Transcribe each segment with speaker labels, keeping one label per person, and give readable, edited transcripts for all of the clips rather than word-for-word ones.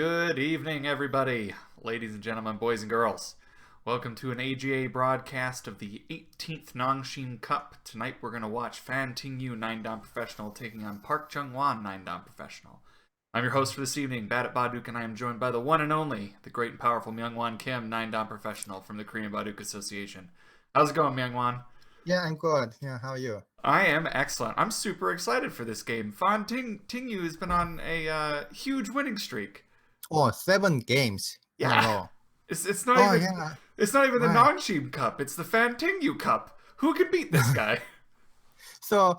Speaker 1: Good evening, everybody, ladies and gentlemen, boys and girls. Welcome to an AGA broadcast of the 18th Nongshim Cup. Tonight we're going to watch Tingyu 9-Dan Professional taking on Park Junghwan 9-Dan Professional. I'm your host for this evening, Badut Baduk, and I am joined by the one and only, the great and powerful Myungwan Kim, 9-Dan Professional from the Korean Baduk Association. How's it going, Myungwan?
Speaker 2: Yeah, I'm good. Yeah, how are you?
Speaker 1: I am excellent. I'm super excited for this game. Tingyu has been on a huge winning streak.
Speaker 2: Oh, 7 games in a
Speaker 1: Yeah,
Speaker 2: row.
Speaker 1: it's not
Speaker 2: Oh,
Speaker 1: even
Speaker 2: yeah,
Speaker 1: it's not even the
Speaker 2: right.
Speaker 1: Nongshim Cup. It's the Tingyu Cup. Who could beat this guy?
Speaker 2: So,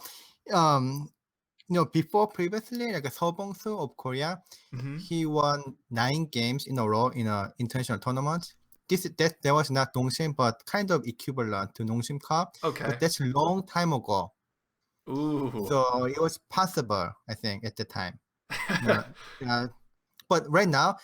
Speaker 2: um, before previously, like Seo Bong-soo of Korea,
Speaker 1: Hmm.
Speaker 2: he won 9 games in a row in a international tournament. That was not Nongshim, but kind of equivalent to Nongshim Cup. But
Speaker 1: Okay.
Speaker 2: that's a long time ago.
Speaker 1: Ooh.
Speaker 2: So it was possible, I think, at the time. Uh, uh, but right now,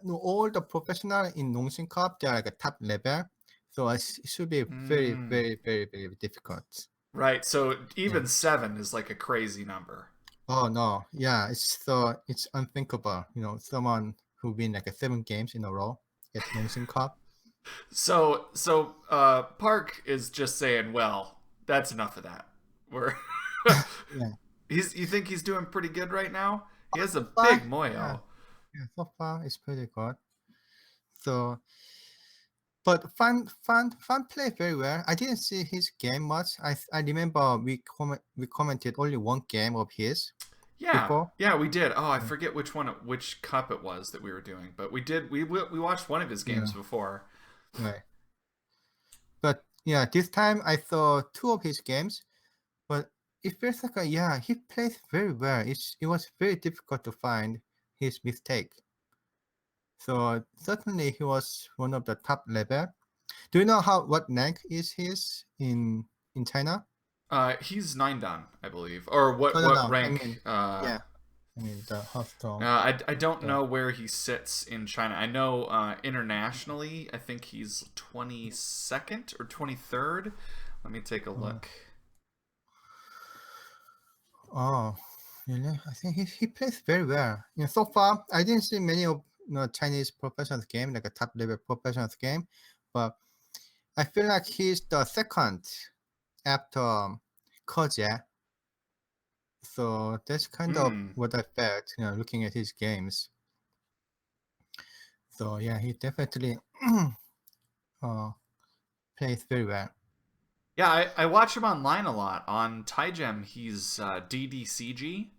Speaker 2: all the professional in Nongshim Cup, they're like a top level. So it should be very,
Speaker 1: Mm.
Speaker 2: very, very, very difficult.
Speaker 1: Right. So
Speaker 2: Yeah.
Speaker 1: even 7 is like a crazy number.
Speaker 2: Oh no. Yeah. It's unthinkable. Someone who win like 7 games in a row at Nongshim Cup.
Speaker 1: So Park is just saying, well, that's enough of that. We're
Speaker 2: Yeah.
Speaker 1: you think he's doing pretty good right now? He has a
Speaker 2: So far,
Speaker 1: big
Speaker 2: yeah.
Speaker 1: moyo.
Speaker 2: Yeah. So far, it's pretty good. So, but Fun played very well. I didn't see his game much. I remember we commented only one game of his
Speaker 1: Yeah,
Speaker 2: before.
Speaker 1: yeah, we did. Oh, I forget which cup it was that we were doing, but we did. We watched one of his games
Speaker 2: Yeah.
Speaker 1: before.
Speaker 2: Right. But yeah, this time I saw 2 of his games, but it feels like he plays very well. It was very difficult to find his mistake. So certainly he was one of the top level. Do you know what rank is his in China?
Speaker 1: He's 9-Dan, I believe, or what
Speaker 2: No, no,
Speaker 1: what
Speaker 2: no. I
Speaker 1: rank?
Speaker 2: mean, yeah. I mean the how strong
Speaker 1: I don't
Speaker 2: the
Speaker 1: know where he sits in China. I know internationally, I think he's 22nd or 23rd. Let me take a
Speaker 2: uh,
Speaker 1: look.
Speaker 2: oh really? I think he plays very well. So far I didn't see many of Chinese professionals game, like a top level professionals game, but I feel like he's the second after Koje. So that's kind of
Speaker 1: Hmm.
Speaker 2: what I felt, looking at his games. So yeah, he definitely uh, plays very well.
Speaker 1: Yeah, I watch him online a lot. On Taigem, he's DDCG.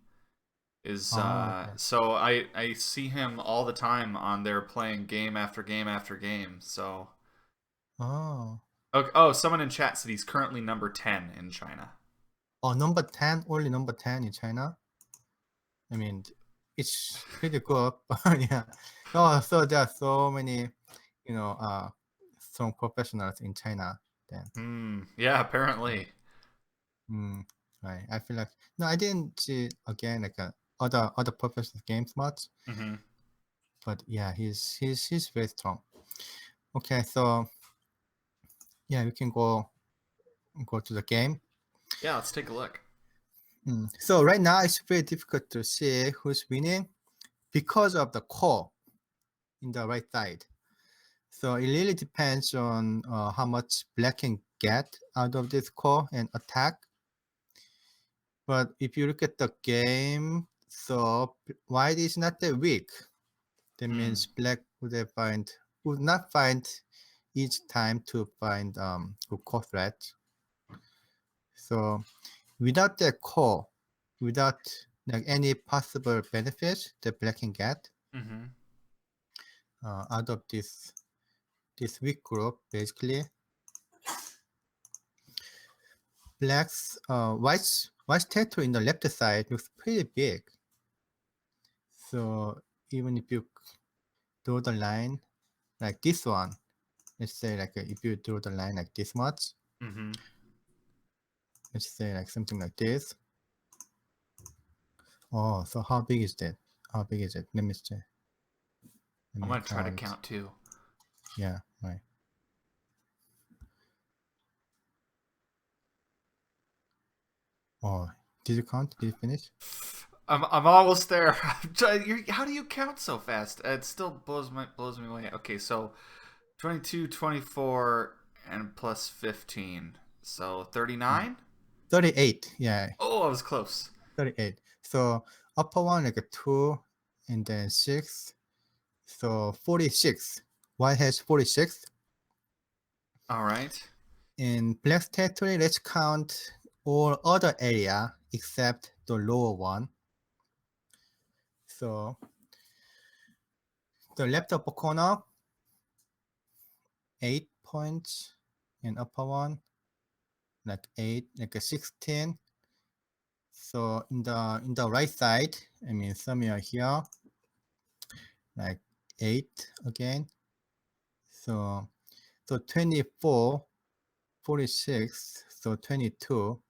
Speaker 1: Is
Speaker 2: Oh, okay.
Speaker 1: so I see him all the time on there playing game after game after game. So
Speaker 2: Oh,
Speaker 1: someone in chat said he's currently number 10 in China.
Speaker 2: oh, number 10, only number 10 in China. I mean, it's pretty good, but yeah. Oh, so there are so many, you know, uh, strong professionals in China then.
Speaker 1: Hmm. Yeah,
Speaker 2: Yeah.
Speaker 1: apparently.
Speaker 2: Mm, right. I feel like no, I didn't see again like other professional games much,
Speaker 1: Hmm.
Speaker 2: but yeah, he's very strong. Okay, so yeah, we can go to the game.
Speaker 1: Yeah, let's take a look.
Speaker 2: So right now it's very difficult to see who's winning because of the core in the right side. So it really depends on how much black can get out of this core and attack. But if you look at the game, so white is not that weak. That
Speaker 1: Hmm.
Speaker 2: means black would not find each time to find good core threat. So without that core, without like any possible benefits that black can get
Speaker 1: Hmm.
Speaker 2: out of this weak group, basically white's territory in the left side looks pretty big. So even if you draw the line like this one, let's say like if you draw the line like this much,
Speaker 1: Hmm.
Speaker 2: let's say like something like this. Oh, so how big is that? How big is it? Let me see. Let
Speaker 1: I'm
Speaker 2: me
Speaker 1: gonna try to
Speaker 2: count.
Speaker 1: count too.
Speaker 2: Yeah, right. Oh, did you count? Did you finish?
Speaker 1: I'm almost there. How do you count so fast? It still blows me away. Okay, so 22, 24, and plus 15. So 39?
Speaker 2: 38. Yeah,
Speaker 1: Oh, I was close.
Speaker 2: 38. So upper one like a 2 and then 6. So 46. White has 46.
Speaker 1: All right.
Speaker 2: In black territory, let's count all other area except the lower one. So the left upper corner, 8 points, and upper one, like 8, like a 16. So in the right side, I mean somewhere here, like 8 again. So 24, 46, so 22.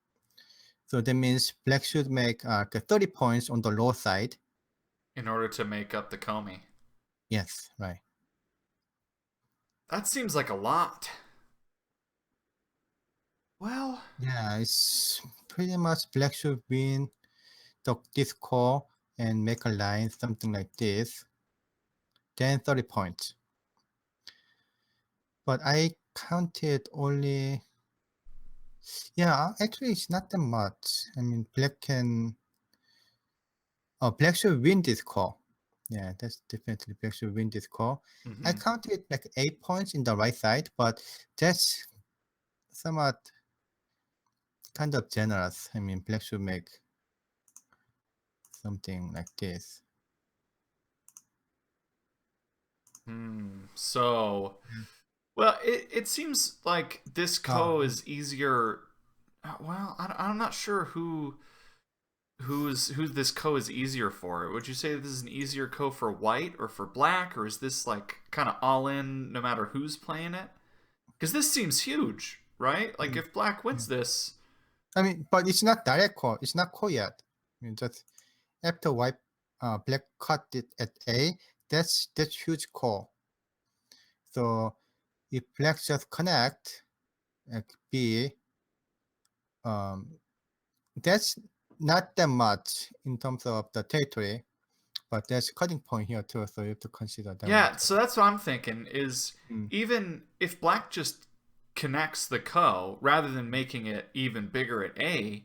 Speaker 2: So that means black should make 30 points on the low side.
Speaker 1: In order to make up the Comey.
Speaker 2: Yes, right.
Speaker 1: That seems like a lot. Well,
Speaker 2: Yeah, it's pretty much black should win this core and make a line, something like this. Then 30 points. But I counted only, yeah, actually it's not that much. I mean, black should win this core. Yeah, that's definitely black should win this core. I counted like 8 points in the right side, but that's somewhat kind of generous. I mean, black should make something like this.
Speaker 1: So, well, it seems like this ko is easier. Well, I'm not sure who this ko is easier for. Would you say this is an easier ko for white or for black, or is this like kind of all in no matter who's playing it? Because this seems huge, right? Like if black wins this,
Speaker 2: I mean, but it's not direct core. It's not core yet. I mean, just after white, black cut it at A, that's huge core. So if black just connect at B, that's not that much in terms of the territory, but there's cutting point here too, so you have to consider that one
Speaker 1: yeah.
Speaker 2: too.
Speaker 1: So that's what I'm thinking. Is
Speaker 2: Mm.
Speaker 1: even if black just connects the ko rather than making it even bigger at A,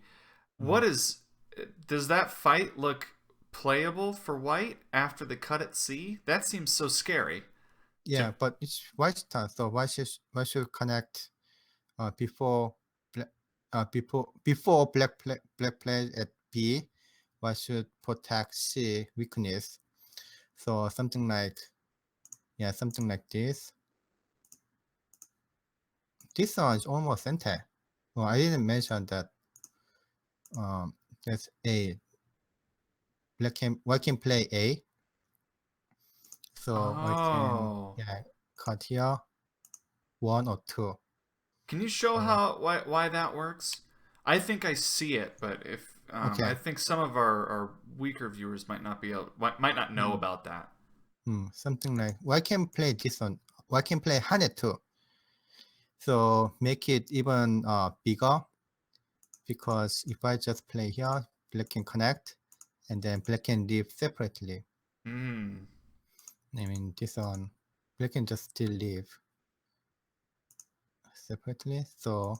Speaker 1: what is does that fight look playable for white after the cut at C? That seems so scary.
Speaker 2: Yeah, but it's white's turn, so white should connect before black before black plays at B. White should protect C weakness. So something like this. This one is almost center. Well, I didn't mention that. That's A. White can play A. So I can cut here 1 or 2.
Speaker 1: Can you show
Speaker 2: So,
Speaker 1: how why that works? I think I see it, but if I
Speaker 2: okay.
Speaker 1: think some of our weaker viewers might not be able, might not know about that.
Speaker 2: Something like white can play this one. White can play 100 too. So make it even bigger, because if I just play here, black can connect, and then black can leave separately. I mean, this one, black can just still leave separately. So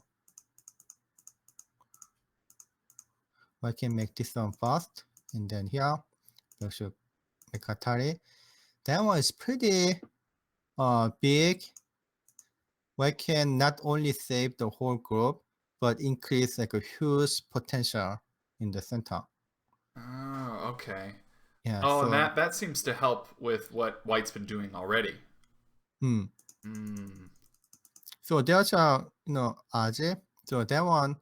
Speaker 2: I can make this one fast, and then here, I should make Atari. That one is pretty big. We can not only save the whole group, but increase like a huge potential in the center.
Speaker 1: Oh, okay.
Speaker 2: Yeah,
Speaker 1: Oh, and
Speaker 2: so
Speaker 1: that seems to help with what white's been doing already.
Speaker 2: so there's a Aje. So that one,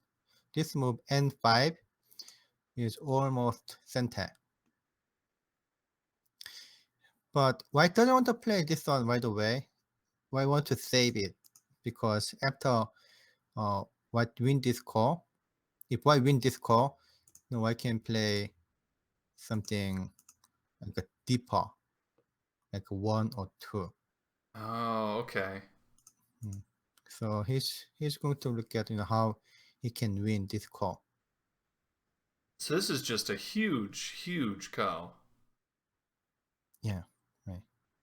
Speaker 2: this move N5 is almost center. But white doesn't want to play this one right away. White want to save it, because after white win this core, if white win this core, white can play something like a deeper, like 1 or 2.
Speaker 1: Oh, okay.
Speaker 2: So he's going to look at how he can win this core.
Speaker 1: So this is just a huge, huge ko.
Speaker 2: Yeah, right.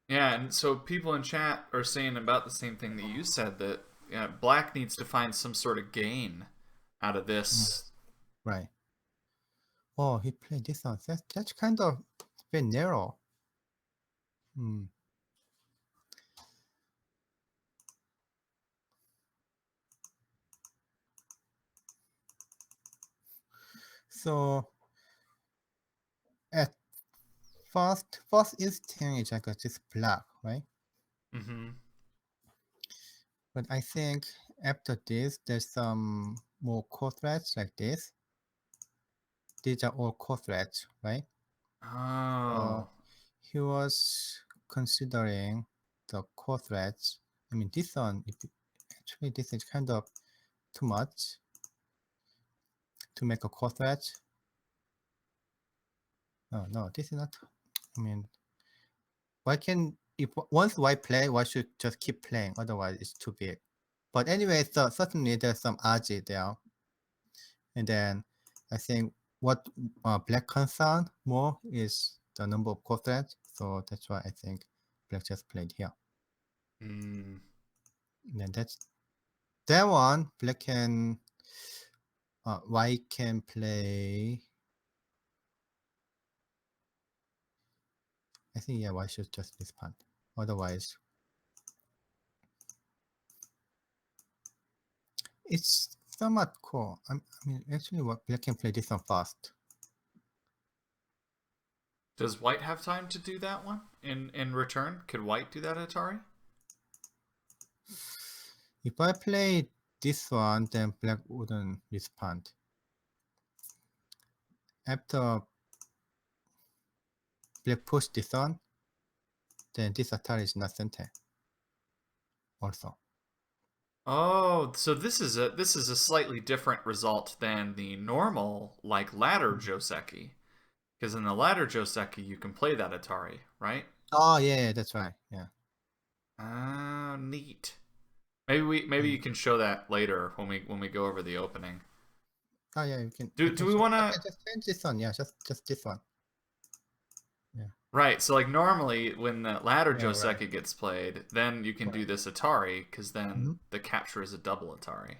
Speaker 1: Yeah, and so people in chat are saying about the same thing that you said, that black needs to find some sort of gain out of
Speaker 2: Mm,
Speaker 1: this.
Speaker 2: right. Oh, he played this one. That's kind of very narrow. Hmm. So at first instinct is like just black, right?
Speaker 1: Mm-hmm.
Speaker 2: But I think after this, there's some more core threads like this. These are all core threads, right?
Speaker 1: Oh.
Speaker 2: He was considering the core threads. I mean, this one, actually, this is kind of too much to make a core thread. No, this is not. I mean, why can if once white play, why should just keep playing? Otherwise, it's too big. But anyway, so certainly there's some RG there, and then I think what black concern more is the number of core threads. So that's why I think black just played here.
Speaker 1: Mm.
Speaker 2: And then that's that one. Black can white can play. I think yeah, white should just respond. Otherwise, it's somewhat cool. I mean, actually, what black can play this one fast.
Speaker 1: Does white have time to do that one in return? Could white do that, Atari?
Speaker 2: If I play this one, then black wouldn't respond. After black push this on, then this Atari is not center. Also.
Speaker 1: Oh, so this is a slightly different result than the normal like ladder Joseki. Because in the ladder Joseki you can play that Atari, right?
Speaker 2: Oh yeah, that's right. Yeah.
Speaker 1: Ah, neat. Maybe you can show that later when we go over the opening.
Speaker 2: Oh yeah, you can. I
Speaker 1: Do
Speaker 2: can
Speaker 1: we
Speaker 2: show.
Speaker 1: want
Speaker 2: Okay,
Speaker 1: to?
Speaker 2: just change this one. Yeah, just this one. Yeah.
Speaker 1: Right. So like normally when the ladder
Speaker 2: Yeah. Right.
Speaker 1: Joseki gets played, then you can
Speaker 2: Right.
Speaker 1: do this Atari because then
Speaker 2: Mm-hmm.
Speaker 1: the capture is a double Atari.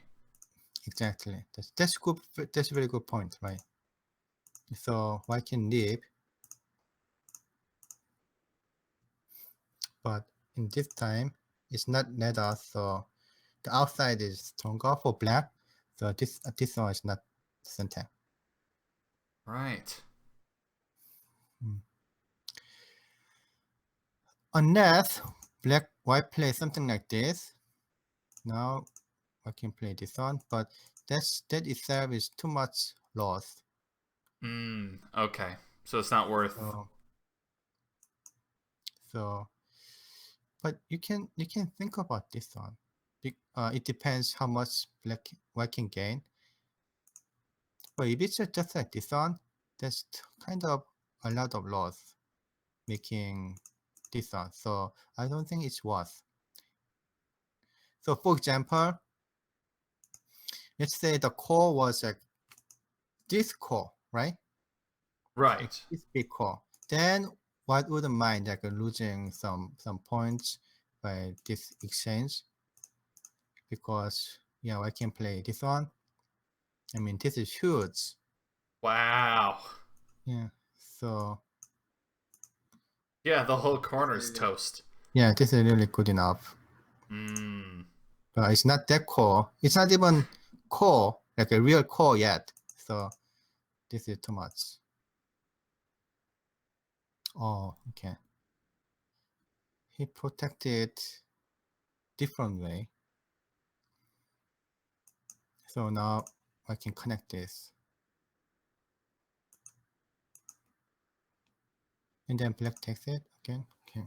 Speaker 2: Exactly. That's good. That's a very good point, right? So white can leave, but in this time it's not ladder, so the outside is stronger for black. So this one is not center.
Speaker 1: Right.
Speaker 2: Unless white plays something like this. Now I can play this one, but that itself is too much loss.
Speaker 1: Okay. So it's not worth.
Speaker 2: So so but you can think about this one. It depends how much white can gain. But if it's just like this one, that's kind of a lot of loss making this one. So I don't think it's worth. So for example, let's say the core was like this core, right? Like
Speaker 1: Right.
Speaker 2: this big core. Then white wouldn't mind like losing some points by this exchange because yeah, I can play this one. I mean, this is huge.
Speaker 1: Wow.
Speaker 2: Yeah. So
Speaker 1: Yeah, the whole
Speaker 2: this
Speaker 1: corner's
Speaker 2: is really,
Speaker 1: toast.
Speaker 2: yeah, this is really good enough.
Speaker 1: Mm.
Speaker 2: But it's not that core. It's not even core, like a real core yet. So this is too much. Oh, okay. He protected different way. So now I can connect this. And then black takes it again. Okay.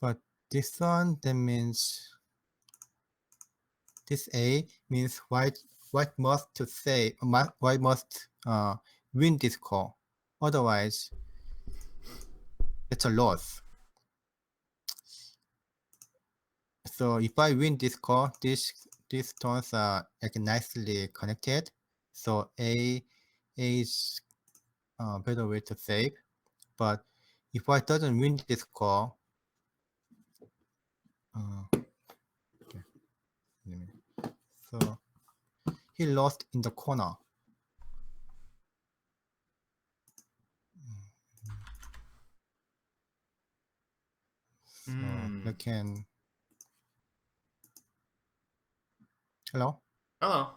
Speaker 2: But this one, that means this A means white must to say white must win this call. Otherwise, it's a loss. So if I win this call, these stones are like nicely connected. So A is better way to save. But if white doesn't win this call, okay, so he lost in the corner. So black can. Hello.
Speaker 1: Hello.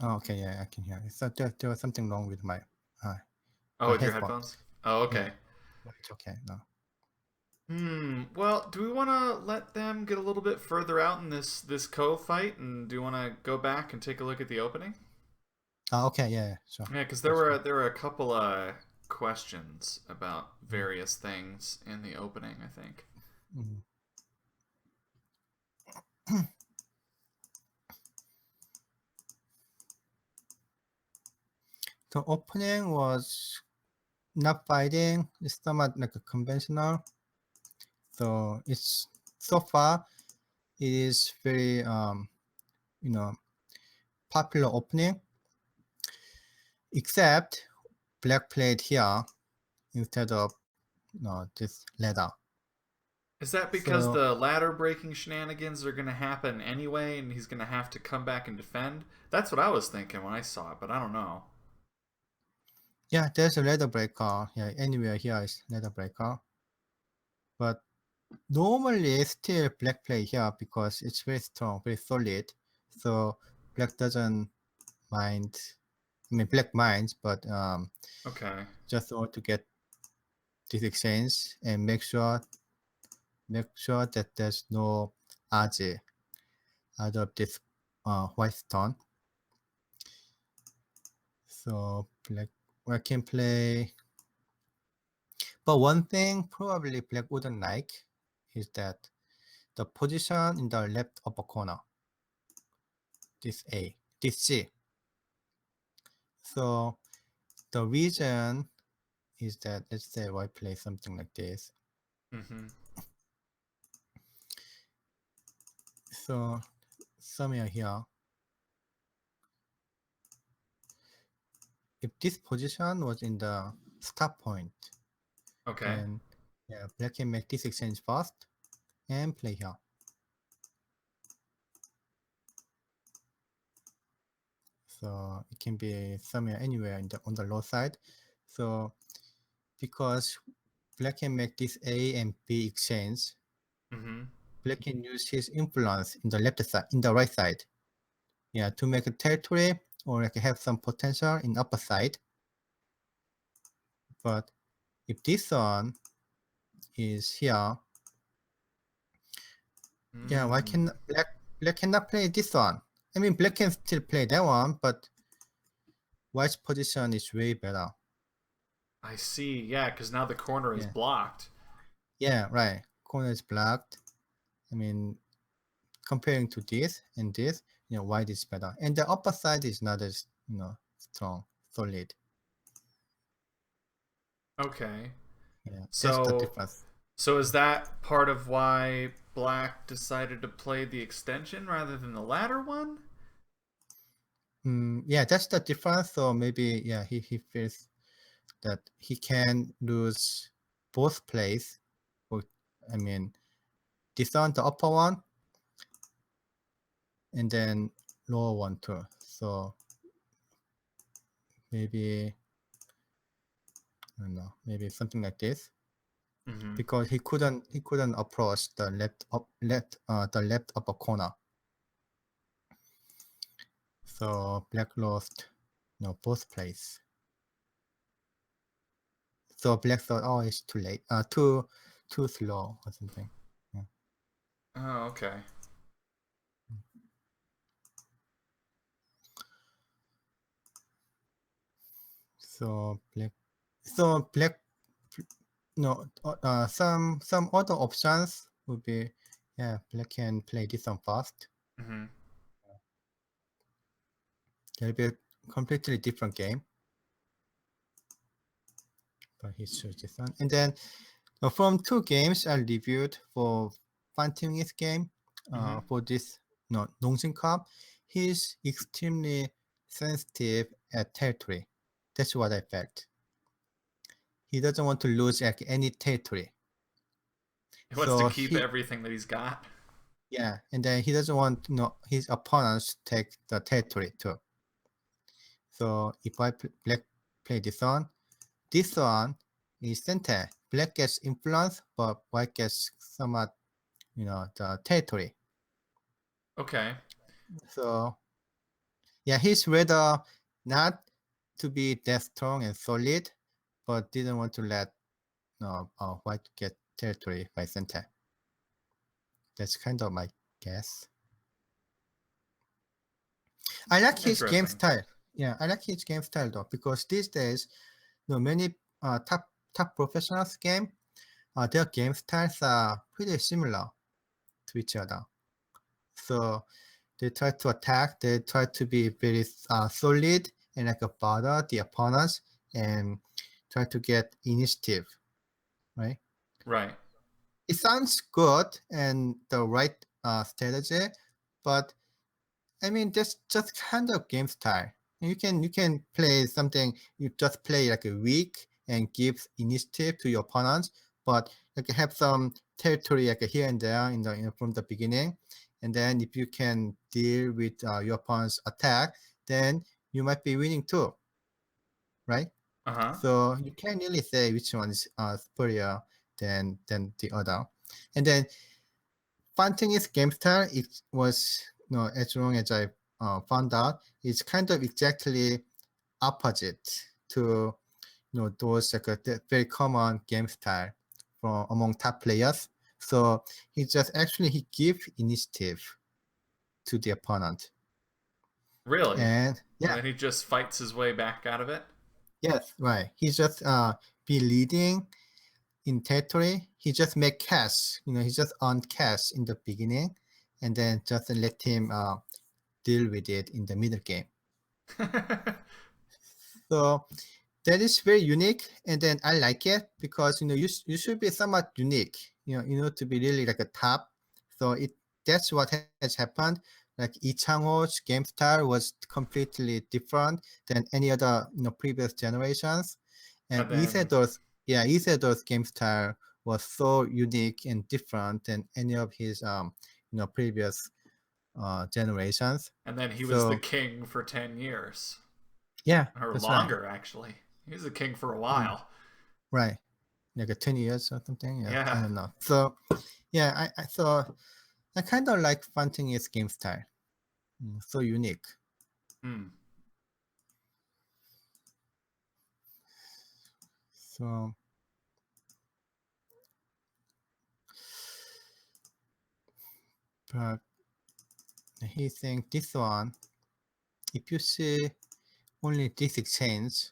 Speaker 2: Oh, okay, yeah, I can hear. So there was something wrong with my
Speaker 1: With your
Speaker 2: headphones.
Speaker 1: headphones? Oh, okay.
Speaker 2: But it's okay now.
Speaker 1: Well, do we want to let them get a little bit further out in this Ko fight, and do you want to go back and take a look at the opening?
Speaker 2: Okay, yeah, sure.
Speaker 1: Yeah, because there were a couple questions about various things in the opening, I think.
Speaker 2: The opening was not fighting. It's somewhat like a conventional. So it's so far it is very popular opening. Except black played here instead of this ladder.
Speaker 1: Is that because
Speaker 2: So
Speaker 1: the ladder breaking shenanigans are going to happen anyway, and he's going to have to come back and defend? That's what I was thinking when I saw it, but I don't know.
Speaker 2: yeah, there's a ladder breaker. Yeah, anywhere here is ladder breaker. But normally still black play here because it's very strong, very solid. So black doesn't mind. I mean, black minds, but
Speaker 1: Okay.
Speaker 2: just want to get this exchange and make sure that there's no RJ out of this white stone. So black can play. But one thing probably black wouldn't like is that the position in the left upper corner, this A, this C. So the reason is that, let's say white play something like this. So somewhere here, if this position was in the stop point,
Speaker 1: Okay.
Speaker 2: then yeah, black can make this exchange first and play here. So it can be somewhere anywhere on the low side. So because black can make this A and B exchange, black can use his influence in the left side, in the right side, yeah, to make a territory or like have some potential in upper side. But if this one is here, yeah, why can black cannot play this one? I mean, black can still play that one, but white's position is way better.
Speaker 1: I see. Yeah, because now the corner is blocked.
Speaker 2: Yeah, right. Corner is blocked. I mean, comparing to this and this, white is better, and the upper side is not as strong, solid.
Speaker 1: Okay.
Speaker 2: Yeah, that's the
Speaker 1: So,
Speaker 2: difference.
Speaker 1: so is that part of why black decided to play the extension rather than the ladder one?
Speaker 2: Yeah, that's the difference. So maybe he feels that he can lose both plays. I mean, this one, the upper one, and then lower one too. So maybe I don't know, maybe something like this, because he couldn't approach the left upper corner. So black lost both plays. So black thought, oh, it's too late, too slow or something. Yeah.
Speaker 1: Oh, okay.
Speaker 2: So black, some other options would be, yeah, black can play this one first. It'll be a completely different game. But he chose this one. And then from 2 games I reviewed for fine-tuning this game for this Nongshim Cup. he's extremely sensitive at territory. That's what I felt. He doesn't want to lose like any territory.
Speaker 1: He wants to
Speaker 2: So
Speaker 1: keep everything that he's got.
Speaker 2: yeah, and then he doesn't want his opponents to take the territory too. So if black play this one is center. Black gets influence, but white gets somewhat, the territory.
Speaker 1: Okay.
Speaker 2: So yeah, he's rather not to be that strong and solid, but didn't want to let white get territory by center. That's kind of my guess. I like his game
Speaker 1: Interesting.
Speaker 2: style. Yeah, I like his game style though, because these days, many top professionals game, their game styles are pretty similar to each other. So they try to attack, they try to be very solid and like bother the opponents and try to get initiative, right?
Speaker 1: Right.
Speaker 2: It sounds good and the right strategy, but I mean that's just kind of game style. You can play something, you just play like a weak and give initiative to your opponents, but like have some territory like here and there in the from the beginning, and then if you can deal with your opponent's attack, then you might be winning too, right?
Speaker 1: Uh-huh.
Speaker 2: So you can't really say which one is superior than the other. And then Fanting's game style, it was, as long as I found out, it's kind of exactly opposite to, those like very common game style from among top players. So he give initiative to the opponent.
Speaker 1: Really?
Speaker 2: And
Speaker 1: And
Speaker 2: yeah,
Speaker 1: then he just fights his way back out of it?
Speaker 2: yes, right. He just be leading in territory. He just make cash, he just on cash in the beginning, and then just let him deal with it in the middle game. So that is very unique, and then I like it because you should be somewhat unique. To be really like a top. So that's what has happened. Like Lee Chang-ho's game style was completely different than any other previous generations, and
Speaker 1: And then
Speaker 2: Isedo's game style was so unique and different than any of his previous generations.
Speaker 1: and then he was the
Speaker 2: So
Speaker 1: king for 10 years.
Speaker 2: yeah,
Speaker 1: Or
Speaker 2: that's right.
Speaker 1: longer, actually. He was the king for a
Speaker 2: Mm,
Speaker 1: while.
Speaker 2: right. Like 20 years or something. Yeah, I
Speaker 1: Yeah.
Speaker 2: don't know. So yeah, I kind of like Fanting's game style. So unique.
Speaker 1: Hmm.
Speaker 2: So but he think this one, if you see only this exchange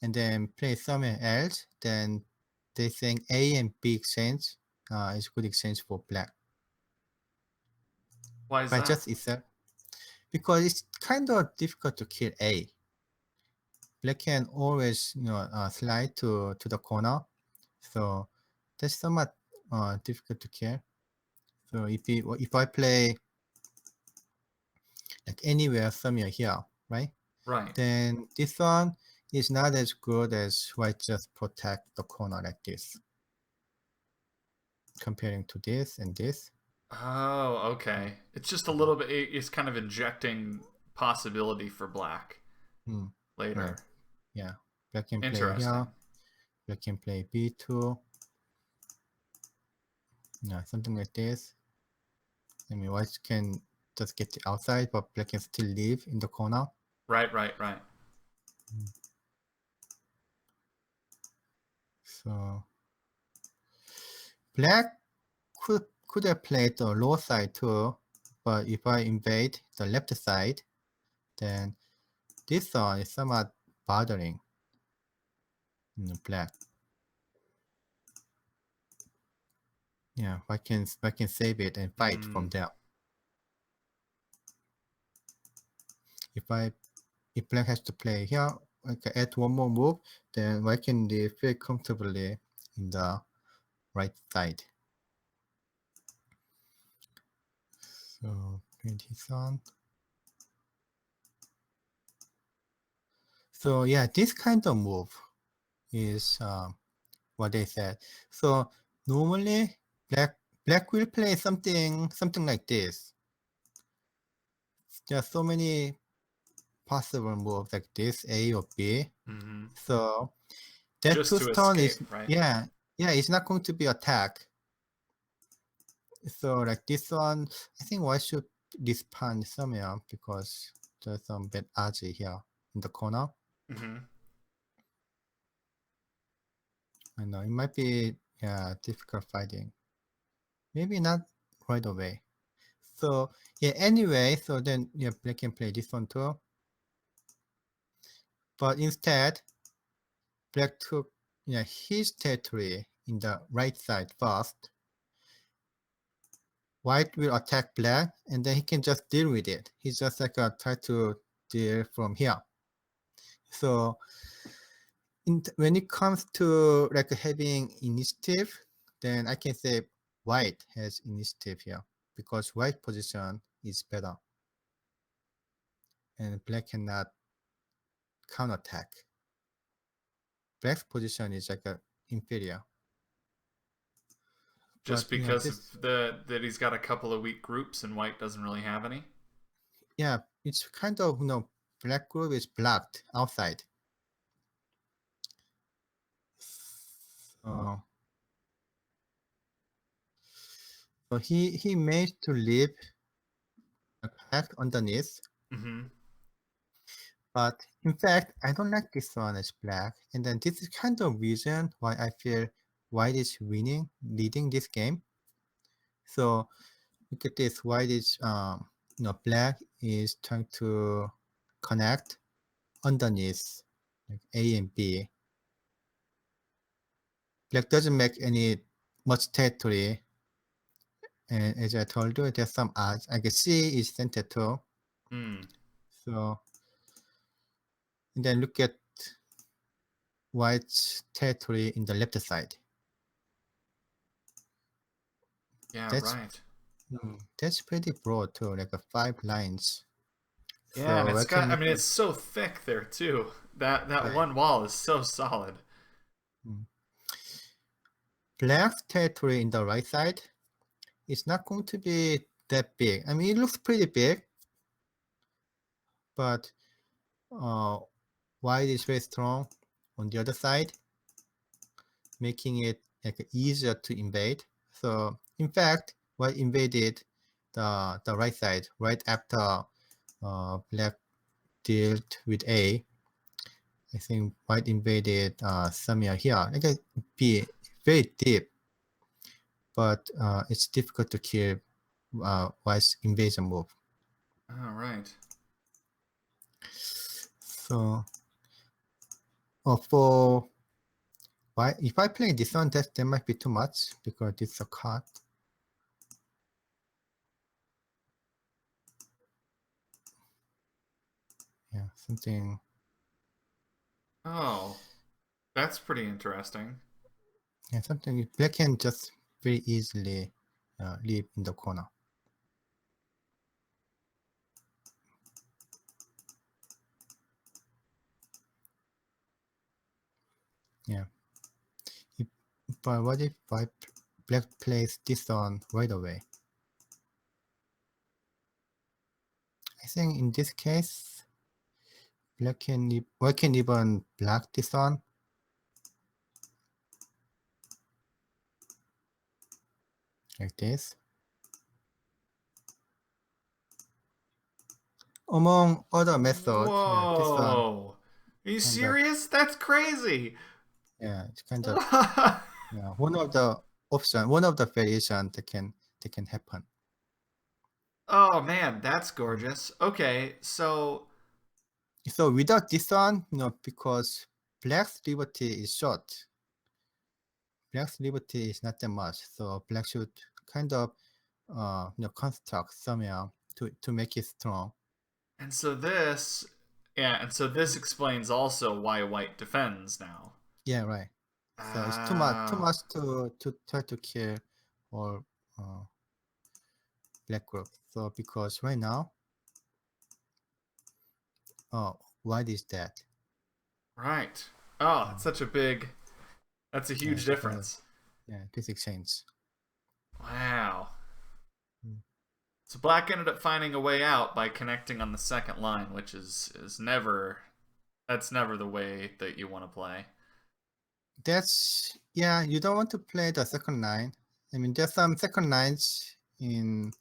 Speaker 2: and then play somewhere else, then they think A and B exchange is good exchange for black.
Speaker 1: Why is
Speaker 2: By
Speaker 1: that?
Speaker 2: just itself. Because it's kind of difficult to kill A. Black can always slide to the corner, so that's somewhat difficult to kill. So if I play like anywhere somewhere here, right,
Speaker 1: Right.
Speaker 2: then this one is not as good as white just protect the corner like this, comparing to this and this.
Speaker 1: Oh, okay. It's just a little bit. It's kind of injecting possibility for black
Speaker 2: Hmm, right,
Speaker 1: later.
Speaker 2: yeah. Black can play
Speaker 1: Interesting.
Speaker 2: here. Black can play b2. Yeah, something like this. I mean, white can just get it outside, but black can still live in the corner.
Speaker 1: Right, right, right.
Speaker 2: So black could have played the low side too, but if I invade the left side, then this one is somewhat bothering black. Yeah, I can save it and fight from
Speaker 1: Mm.
Speaker 2: there. If black has to play here, I can add one more move, then I can live very comfortably in the right side. So play this one. So yeah, this kind of move is what they said. So normally black will play something like this. There are so many possible moves like this, A or B.
Speaker 1: Mm-hmm.
Speaker 2: So that
Speaker 1: Just
Speaker 2: two
Speaker 1: to
Speaker 2: stone
Speaker 1: escape,
Speaker 2: is
Speaker 1: right?
Speaker 2: yeah, it's not going to be attack. So like this one, I think why should respond somewhere because there's some bad aji here in the corner.
Speaker 1: Mm-hmm.
Speaker 2: I know it might be difficult fighting. Maybe not right away. So yeah, anyway, so then black can play this one too. But instead, black took his territory in the right side first. White will attack black, and then he can just deal with it. He's just like try to deal from here. So when it comes to like having initiative, then I can say white has initiative here because white position is better, and black cannot counterattack. Black's position is like inferior.
Speaker 1: Just
Speaker 2: But
Speaker 1: because of
Speaker 2: this
Speaker 1: that he's got a couple of weak groups and white doesn't really have any.
Speaker 2: it's kind of black group is blocked outside. So, he managed to leave a crack underneath.
Speaker 1: Mm-hmm.
Speaker 2: But in fact, I don't like this one as black. And then this is kind of reason why I feel white is leading this game. So look at this. White is black is trying to connect underneath like A and B. Black doesn't make any much territory. And as I told you, there's some odds. I can see is center too.
Speaker 1: Mm.
Speaker 2: So and then look at white's territory in the left side.
Speaker 1: Yeah,
Speaker 2: That's
Speaker 1: right.
Speaker 2: that's pretty broad too, like 5 lines.
Speaker 1: Yeah, and
Speaker 2: So
Speaker 1: it's
Speaker 2: I can
Speaker 1: got. I mean,
Speaker 2: even
Speaker 1: it's so thick there too. That
Speaker 2: right.
Speaker 1: one wall is so solid.
Speaker 2: Black's territory in the right side is not going to be that big. I mean, it looks pretty big, but white is very strong on the other side, making it like easier to invade. So in fact, white invaded the right side right after black dealt with A. I think white invaded somewhere here. It can be very deep, but it's difficult to kill white's invasion move.
Speaker 1: All right.
Speaker 2: So for white, if I play this one, that might be too much because it's a card. Yeah, something.
Speaker 1: Oh, that's pretty interesting.
Speaker 2: Yeah, something black can just very easily leave in the corner. Yeah. But what if black plays this on right away? I think in this case, white can even block this one. Like this. Among other methods, this one
Speaker 1: Whoa. Are you
Speaker 2: kind of
Speaker 1: serious? That's crazy.
Speaker 2: it's kind of one of the one of the variation that can happen.
Speaker 1: Oh man, that's gorgeous. Okay, so
Speaker 2: So without this one, because black's liberty is short. Black's liberty is not that much, so black should kind of construct somewhere to make it strong.
Speaker 1: and so this yeah, and so this explains also why white defends now.
Speaker 2: Yeah, right. So it's too
Speaker 1: Ah.
Speaker 2: much to try to kill or uh, black group. So because right now, oh, white is dead.
Speaker 1: Right. Oh, that's such a big. That's a huge
Speaker 2: Yeah,
Speaker 1: difference.
Speaker 2: this exchange.
Speaker 1: Wow.
Speaker 2: Mm.
Speaker 1: So Black ended up finding a way out by connecting on the second line, which is never that's never the way that you want to play.
Speaker 2: That's you don't want to play the second line. I mean, there's some second lines in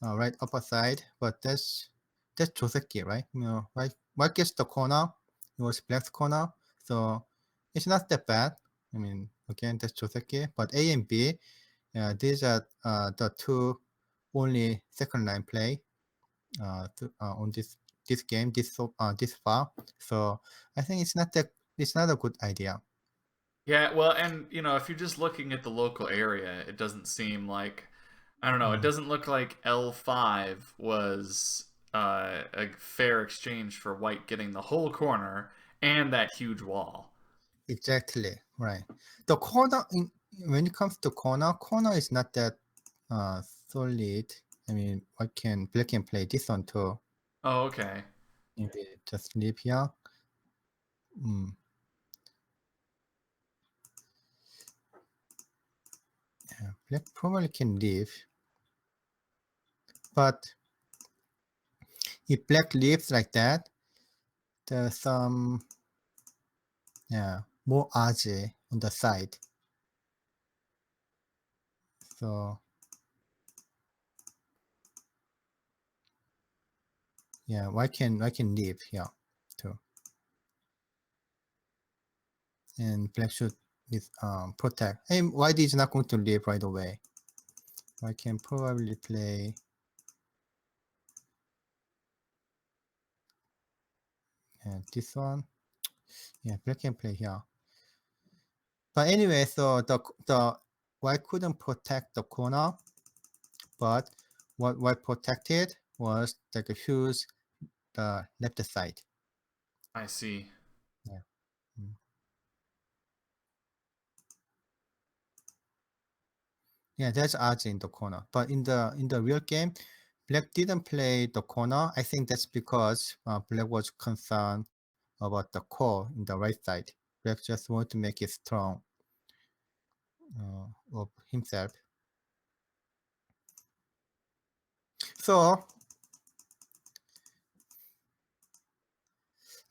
Speaker 2: right upper side, but that's Joseki, right? White gets the corner, it was Black's corner, so it's not that bad. I mean, again, that's Joseki, but A and B, these are the two only second line play on this game this far. So I think it's not a good idea.
Speaker 1: Yeah, well, and if you're just looking at the local area, it doesn't seem like I don't know. It
Speaker 2: Mm,
Speaker 1: doesn't look like L5 was a fair exchange for White getting the whole corner and that huge wall.
Speaker 2: exactly right. The corner when it comes to corner is not that solid. I mean, Black can play this one too.
Speaker 1: Oh, okay.
Speaker 2: Maybe just leave here. Mm. Yeah, Black probably can leave, but if Black leaves like that, there's some more RJ on the side. So yeah, why can leave here too, and Black should protect. Hey, White is not going to leave right away. I can probably play this one. Yeah, Black can play here. But anyway, so the White couldn't protect the corner, but what White protected was like a huge the left side.
Speaker 1: I see.
Speaker 2: Yeah. Mm. Yeah, that's RJ in the corner. But in the real game, Black didn't play the corner. I think that's because Black was concerned about the core in the right side. Black just wanted to make it strong of himself. So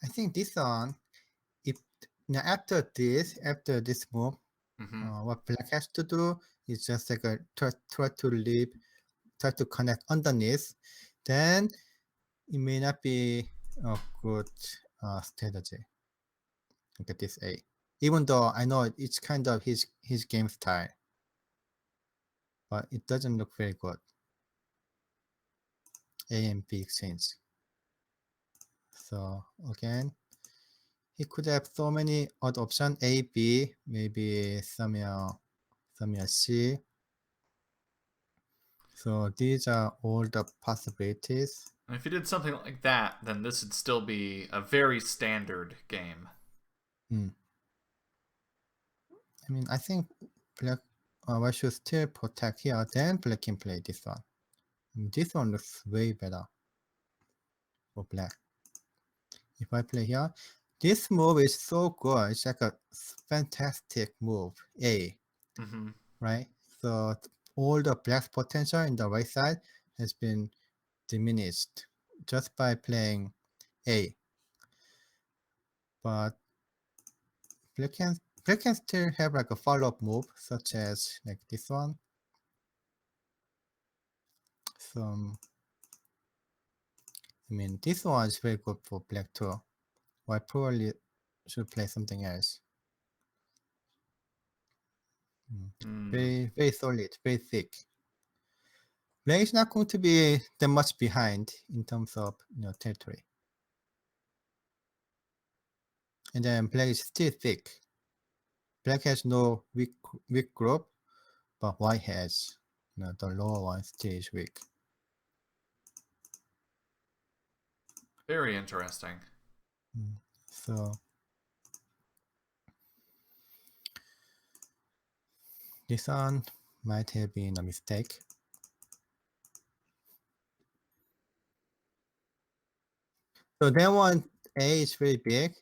Speaker 2: I think this one, if now after this move,
Speaker 1: Hmm.
Speaker 2: what Black has to do is just like try to leave, try to connect underneath. Then it may not be a good strategy. Look at this A. Even though I know it's kind of his game style, but it doesn't look very good. A and B exchange. So again, he could have so many other options. A, B, maybe somewhere C. So these are all the possibilities.
Speaker 1: And if you did something like that, then this would still be a very standard game.
Speaker 2: Hmm. I mean, I think Black I should still protect here, then Black can play this one. This one looks way better for Black. If I play here, this move is so good. It's like a fantastic move, A,
Speaker 1: Hmm.
Speaker 2: right? So all the Black's potential in the right side has been diminished just by playing A. But Black can still have like a follow-up move, such as like this one. Some, I mean, this one is very good for Black too. I probably should play something else.
Speaker 1: Mm.
Speaker 2: Very solid, very thick. Black is not going to be that much behind in terms of territory. And then Black is still thick. Black has no weak group, but White has the lower one still is weak.
Speaker 1: Very interesting.
Speaker 2: So this one might have been a mistake. So then one A is very big,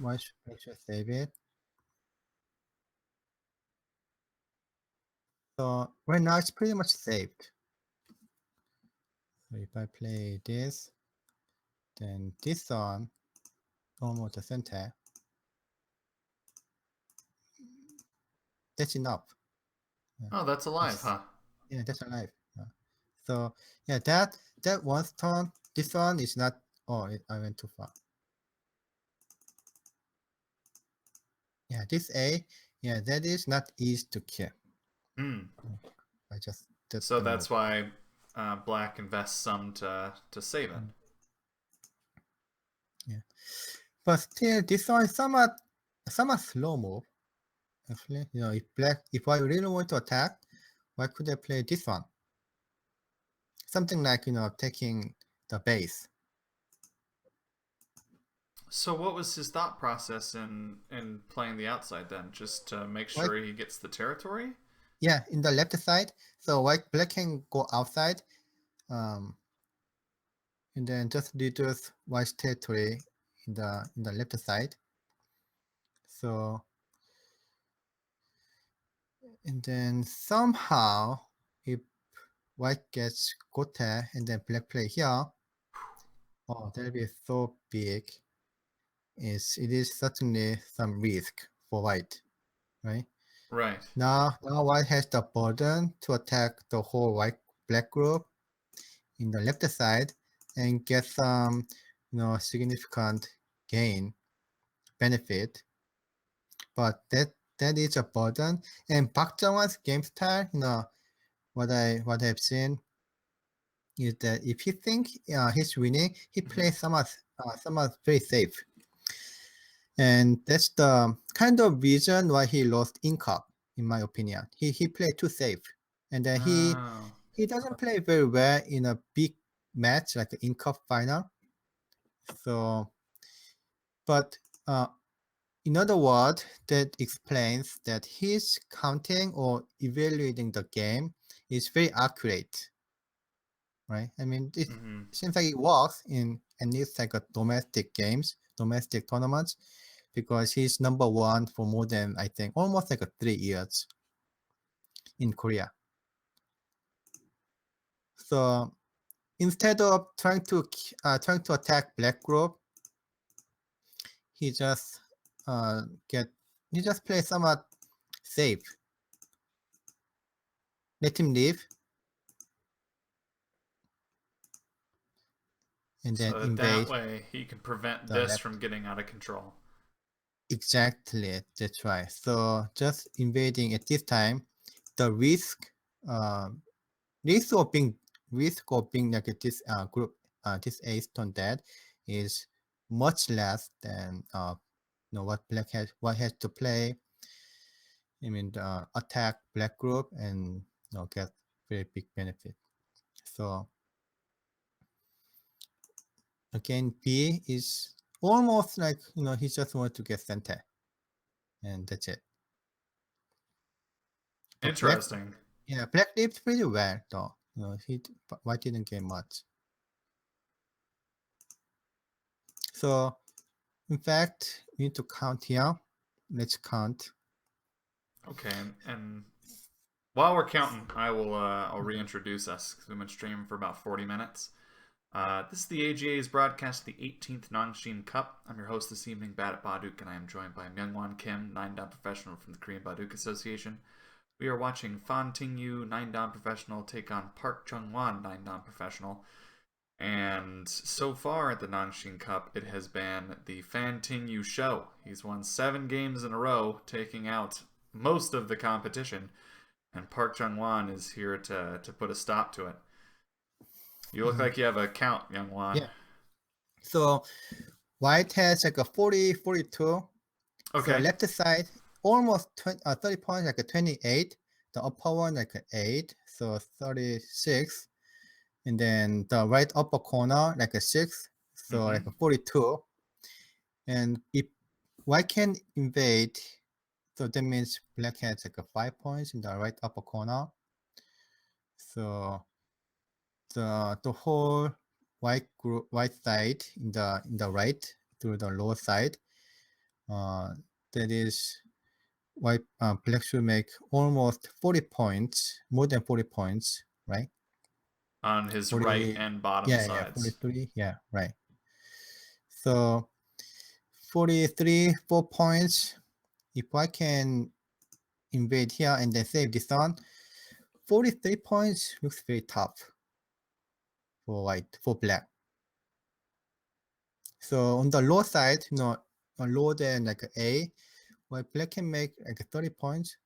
Speaker 2: White should save it. So right now it's pretty much saved. So if I play this, then this one almost the center. That's enough.
Speaker 1: Oh, that's alive, huh?
Speaker 2: Yeah, that's alive. So yeah, that one turn. This one is not. Oh, I went too far. Yeah, this A. Yeah, that is not easy to kill. I just did
Speaker 1: So
Speaker 2: the
Speaker 1: that's
Speaker 2: move.
Speaker 1: why Black invests some to save it.
Speaker 2: Yeah, but still, this one is somewhat slow move. Actually, if I really want to attack, why could I play this one? Something like taking the base.
Speaker 1: So what was his thought process in playing the outside then? Just to make
Speaker 2: White,
Speaker 1: sure he gets the territory?
Speaker 2: yeah, in the left side. So black can go outside, and then just reduce white territory in the left side. So and then somehow if white gets Gote and then black play here, oh, that'll be so big. It is certainly some risk for white, right?
Speaker 1: Right.
Speaker 2: Now white has the burden to attack the whole white black group in the left side and get some significant gain benefit. But that is a burden. And Park Junghwan's game style, what I've seen is that if he think he's winning, he plays somewhat very safe. And that's the kind of reason why he lost in cup, in my opinion. He played too safe, and then
Speaker 1: Oh.
Speaker 2: he doesn't play very well in a big match like the in cup final. So, but in other words, that explains that his counting or evaluating the game is very accurate, right? I mean, it seems like it works in at least like a domestic tournaments, because he's number one for more than I think almost like 3 years in Korea. So instead of trying to attack black group, he just play somewhat safe. Let him leave, and then
Speaker 1: So that
Speaker 2: invade
Speaker 1: way he can prevent
Speaker 2: the
Speaker 1: this
Speaker 2: left.
Speaker 1: from getting out of control.
Speaker 2: Exactly, that's right. So just invading at this time, the um, risk of being like this group, this ace turn dead is much less than what black has to play. I mean, attack black group and get very big benefit. So again, B is almost like he just wanted to get center, and that's it. But
Speaker 1: Interesting.
Speaker 2: black lived pretty well though. White didn't get much. So in fact, we need to count here. Let's count.
Speaker 1: Okay, and while we're counting, I'll reintroduce us because we've been streaming for about 40 minutes. This is the AGA's broadcast of the 18th Nongshim Cup. I'm your host this evening, Bat Baduk, and I am joined by Myungwan Kim, 9-dan professional from the Korean Baduk Association. We are watching Tingyu, 9-dan professional, take on Park Junghwan, 9-dan professional. And so far at the Nongshim Cup, it has been the Tingyu show. He's won 7 games in a row, taking out most of the competition. And Park Junghwan is here to put a stop to it. You look like you have a count, Myungwan.
Speaker 2: Yeah. So white has like a 40, 42.
Speaker 1: Okay.
Speaker 2: So left side almost 30 points, like a 28. The upper one like a 8, so 36. And then the right upper corner like a 6, so like a 42. And if white can invade, so that means black has like a 5 points in the right upper corner. So the whole white side in the right through the lower side that is white black should make almost 40 points, more than 40 points, right?
Speaker 1: On his right
Speaker 2: 40,
Speaker 1: and bottom
Speaker 2: yeah,
Speaker 1: sides.
Speaker 2: 43, yeah, right. So 43, 4 points. If I can invade here and then save this on, 43 points looks very tough for white, for black. So on the low side, lower than like A, white black can make like 30 points.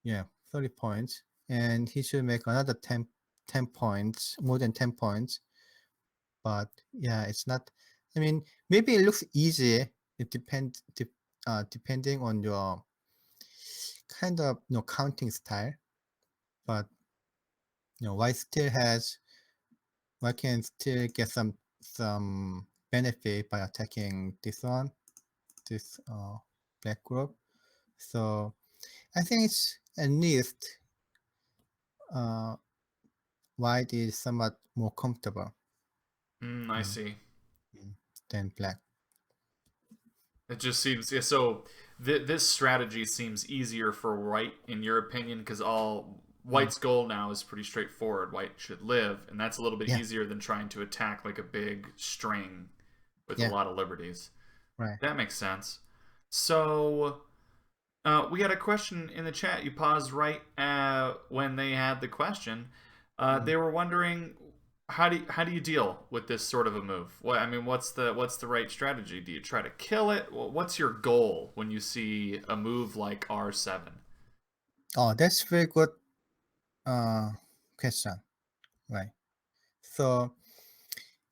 Speaker 2: Yeah, 30 points. And he should make another 10 points, more than 10 points. But yeah, it's not, I mean, maybe it looks easy. It depending on your kind of counting style. But white still has, white can still get some benefit by attacking this one, this black group. So I think it's at least white is somewhat more comfortable
Speaker 1: I see.
Speaker 2: than black.
Speaker 1: It just seems, yeah, so this strategy seems easier for white in your opinion because all
Speaker 2: Mm,
Speaker 1: white's goal now is pretty straightforward. White should live, and that's a little bit
Speaker 2: yeah,
Speaker 1: easier than trying to attack like a big string with a
Speaker 2: yeah,
Speaker 1: lot of liberties.
Speaker 2: right.
Speaker 1: That makes sense. So we had a question in the chat. You paused right when they had the question.
Speaker 2: Mm.
Speaker 1: They were wondering how do you deal with this sort of a move? What I mean, what's the right strategy? Do you try to kill it? What's your goal when you see a move like R7?
Speaker 2: Oh, that's very good question, right? So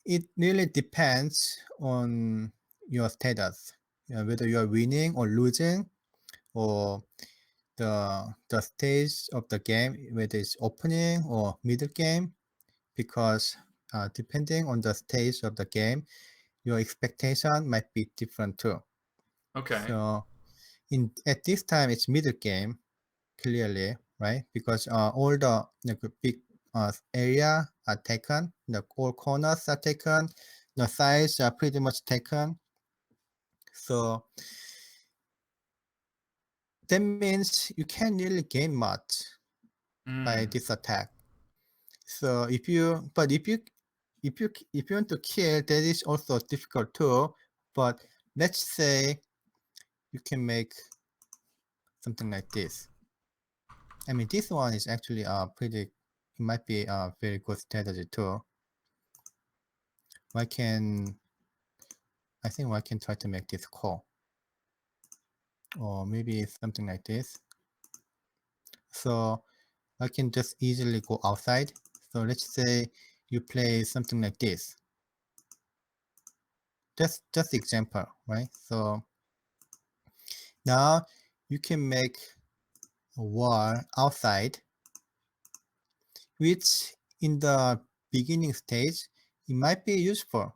Speaker 2: it really depends on your status, whether you are winning or losing, or the stage of the game, whether it's opening or middle game, because depending on the stage of the game, your expectation might be different too.
Speaker 1: Okay.
Speaker 2: So at this time, it's middle game clearly, right? Because all the big area are taken, all corners are taken, the sides are pretty much taken. So that means you can't really gain much by
Speaker 1: Mm,
Speaker 2: this attack. So if you want to kill, that is also difficult too. But let's say you can make something like this. I mean, this one is actually it might be a very good strategy too. I think I can try to make this call, or maybe something like this. So I can just easily go outside. So let's say you play something like this. Just example, right? So now you can make a wall outside, which in the beginning stage, it might be useful,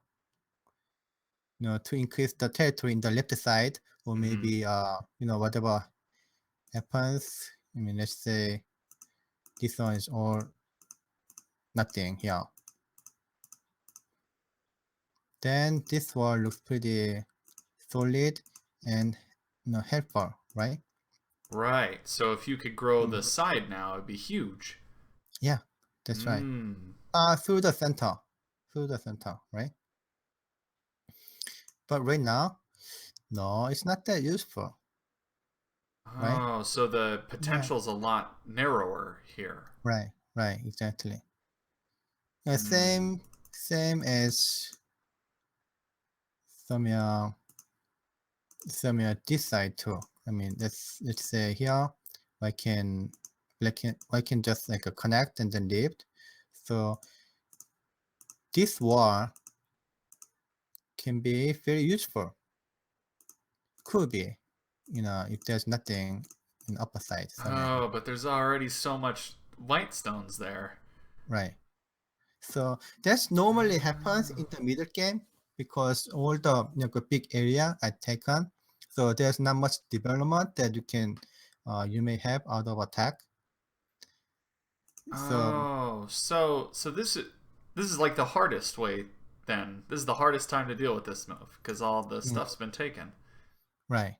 Speaker 2: to increase the territory in the left side, or
Speaker 1: mm-hmm.
Speaker 2: maybe whatever happens. I mean, let's say this one is all nothing here. Then this wall looks pretty solid and helpful, right?
Speaker 1: Right. So if you could grow the
Speaker 2: Mm.
Speaker 1: side now, it'd be huge.
Speaker 2: Yeah, that's right.
Speaker 1: Mm.
Speaker 2: Through the center, right? But right now, no, it's not that useful, right?
Speaker 1: Oh, so the
Speaker 2: Yeah,
Speaker 1: potential's a lot narrower here.
Speaker 2: right, exactly. Yeah,
Speaker 1: Mm.
Speaker 2: same as somewhere, somewhere this side too. I mean, let's say here, I can, I can just like connect and then leave. So this wall can be very useful. Could be, if there's nothing in upper side somewhere,
Speaker 1: Oh, but there's already so much white stones there.
Speaker 2: right? So that's normally happens
Speaker 1: Ah.
Speaker 2: in the middle game because all the big area are taken. So there's not much development that you may have out of attack. So
Speaker 1: Oh, so this is like the hardest way then this is the hardest time to deal with this move because all the stuff's been taken.
Speaker 2: Right.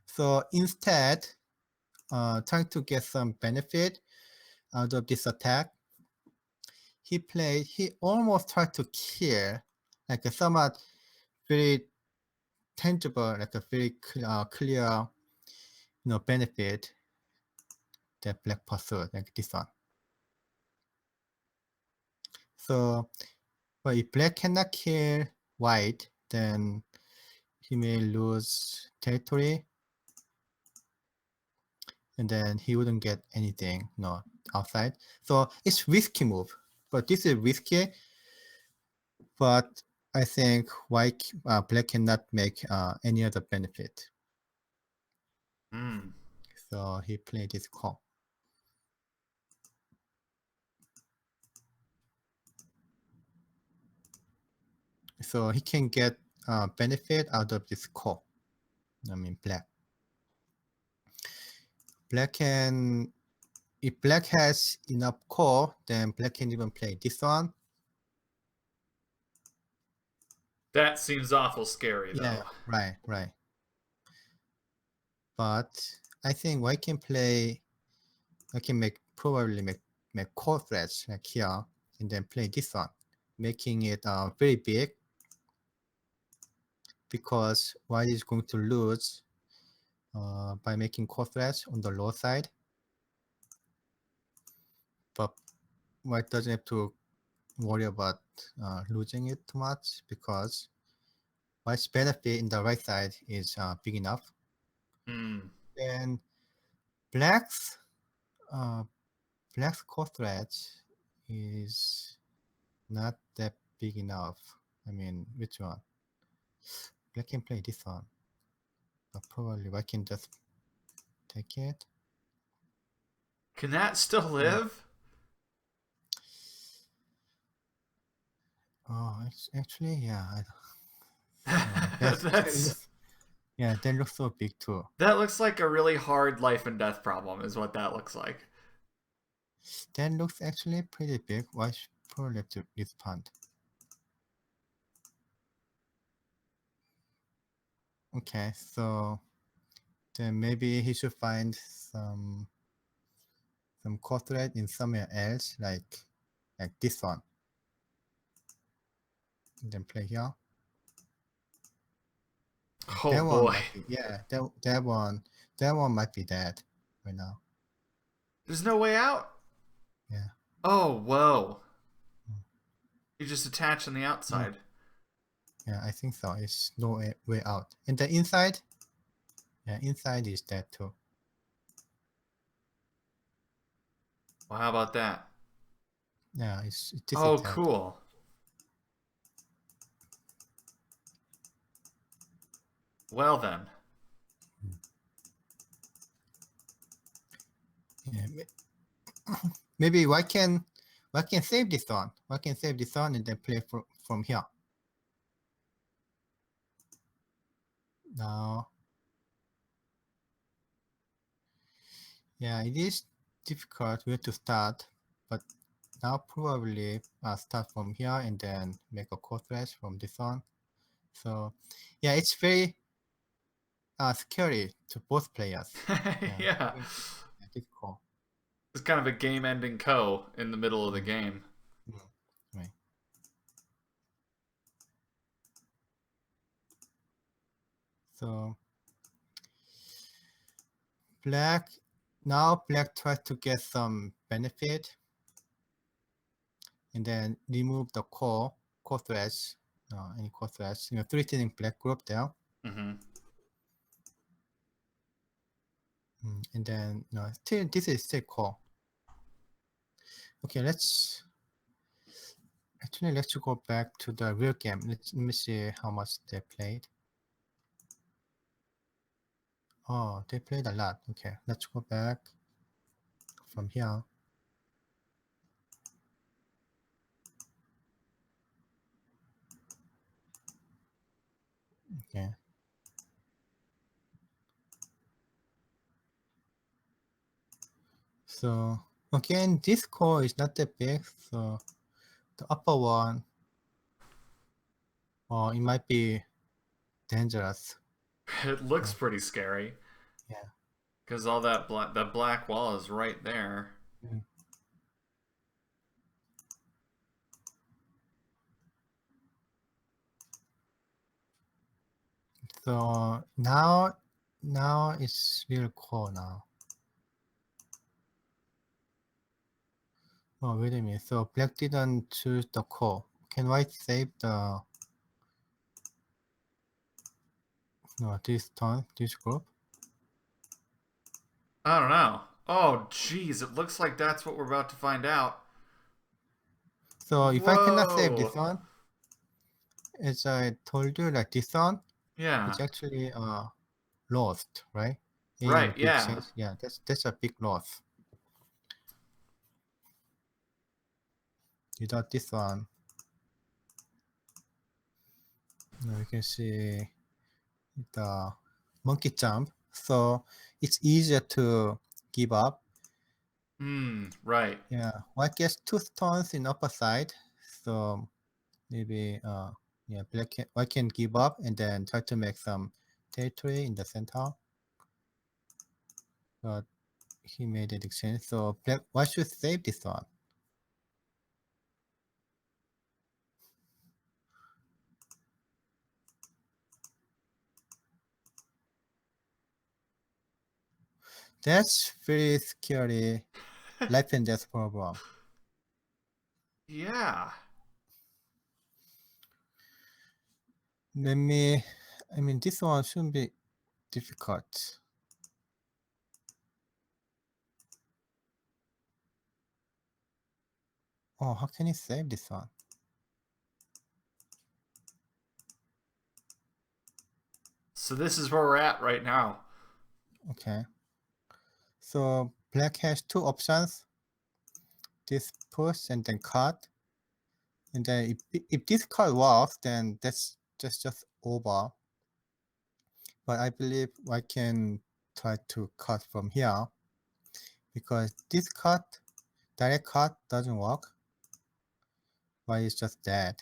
Speaker 2: So instead, trying to get some benefit out of this attack, he almost tried to kill like a somewhat very tangible, like a very clear, benefit that black pursued, like this one. So, but if black cannot kill white, then he may lose territory, and then he wouldn't get anything, outside. So it's risky move, but this is risky. But I think black cannot make any other benefit. So he played this call. So he can get benefit out of this call. I mean, black. If black has enough call, then black can even play this one.
Speaker 1: That seems awful scary, though.
Speaker 2: Yeah, right. But I think white can play. I can probably make call threats like here, and then play this one, making it very big, because white is going to lose by making call threats on the low side. But white doesn't have to worry about losing it too much, because white's benefit in the right side is big enough. And black's call threat is not that big enough. I mean, which one? Black can play this one, but probably white can just take it.
Speaker 1: Can that still live?
Speaker 2: Oh, it's actually, yeah.
Speaker 1: That
Speaker 2: looks so big too.
Speaker 1: That looks like a really hard life and death problem, is what that looks like.
Speaker 2: That looks actually pretty big. Why should probably have to respond? Okay, so then maybe he should find some core thread in somewhere else, like this one. And then play here.
Speaker 1: Oh
Speaker 2: that
Speaker 1: boy.
Speaker 2: one might be, that one might be dead right now.
Speaker 1: There's no way out?
Speaker 2: Yeah.
Speaker 1: Oh, whoa. You just attach on the outside.
Speaker 2: Yeah, I think so. It's no way out. And the inside? Yeah, inside is dead too.
Speaker 1: Well, how about that?
Speaker 2: Yeah, it's
Speaker 1: Oh,
Speaker 2: dead.
Speaker 1: cool. Well then.
Speaker 2: Yeah, maybe why can save this one? Why can save this one and then play from here? Now, yeah, it is difficult where to start, but now probably start from here and then make a core thresh from this one. So yeah, it's very scary to both players.
Speaker 1: Yeah.
Speaker 2: Difficult.
Speaker 1: It's kind of a game-ending ko in the middle of the game.
Speaker 2: Right. So black tries to get some benefit and then remove the core threads, any core threads, threatening black group there. And then this is still core. Okay, let's go back to the real game. Let me see how much they played. Oh, they played a lot. Okay, let's go back from here. Okay. So again, this core is not that big. So the upper one or it might be dangerous.
Speaker 1: It looks pretty scary.
Speaker 2: Yeah.
Speaker 1: Because all that black wall is right there.
Speaker 2: Mm. So now it's real core now. Oh, wait a minute. So black didn't choose the core. Can white save the this turn, this group?
Speaker 1: I don't know. Oh, jeez, it looks like that's what we're about to find out.
Speaker 2: So if I cannot save this
Speaker 1: Whoa!
Speaker 2: one, as I told you, like this one,
Speaker 1: Yeah.
Speaker 2: it's actually lost, right? A
Speaker 1: Right,
Speaker 2: and B
Speaker 1: yeah.
Speaker 2: exchange. Yeah, that's a big loss. Without this one, you can see the monkey jump. So it's easier to give up.
Speaker 1: Right.
Speaker 2: Yeah, white gets 2 stones in upper side. So maybe yeah, white can give up and then try to make some territory in the center. But he made an exchange. So white should save this one. That's very scary. Life and death problem.
Speaker 1: Yeah.
Speaker 2: I mean, this one shouldn't be difficult. Oh, how can you save this one?
Speaker 1: So this is where we're at right now.
Speaker 2: Okay. So black has 2 options. This push and then cut. And then if this card works, then that's just over. But I believe I can try to cut from here because this cut, direct cut doesn't work. Why it's just dead.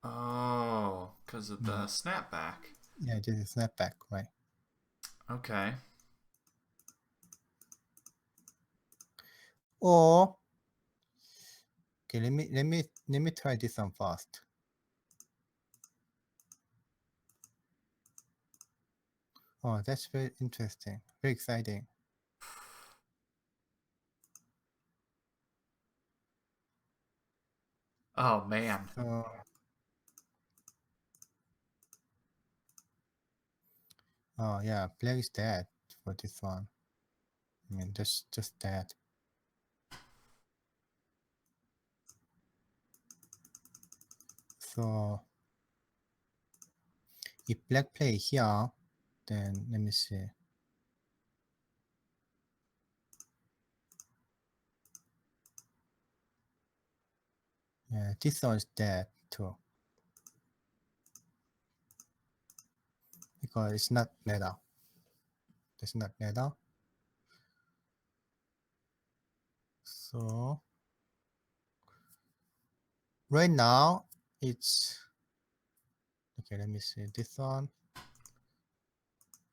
Speaker 1: Oh, because of the snapback.
Speaker 2: Yeah, this is snapback, right?
Speaker 1: Okay.
Speaker 2: Or okay, let me try this one first. Oh, that's very interesting, very exciting.
Speaker 1: Oh, man.
Speaker 2: So oh yeah, black is dead for this one. I mean, just dead. So if black play here, then let me see. Yeah, this one is dead too. Because it's not meta. It's not meta. So right now it's okay, let me see this one.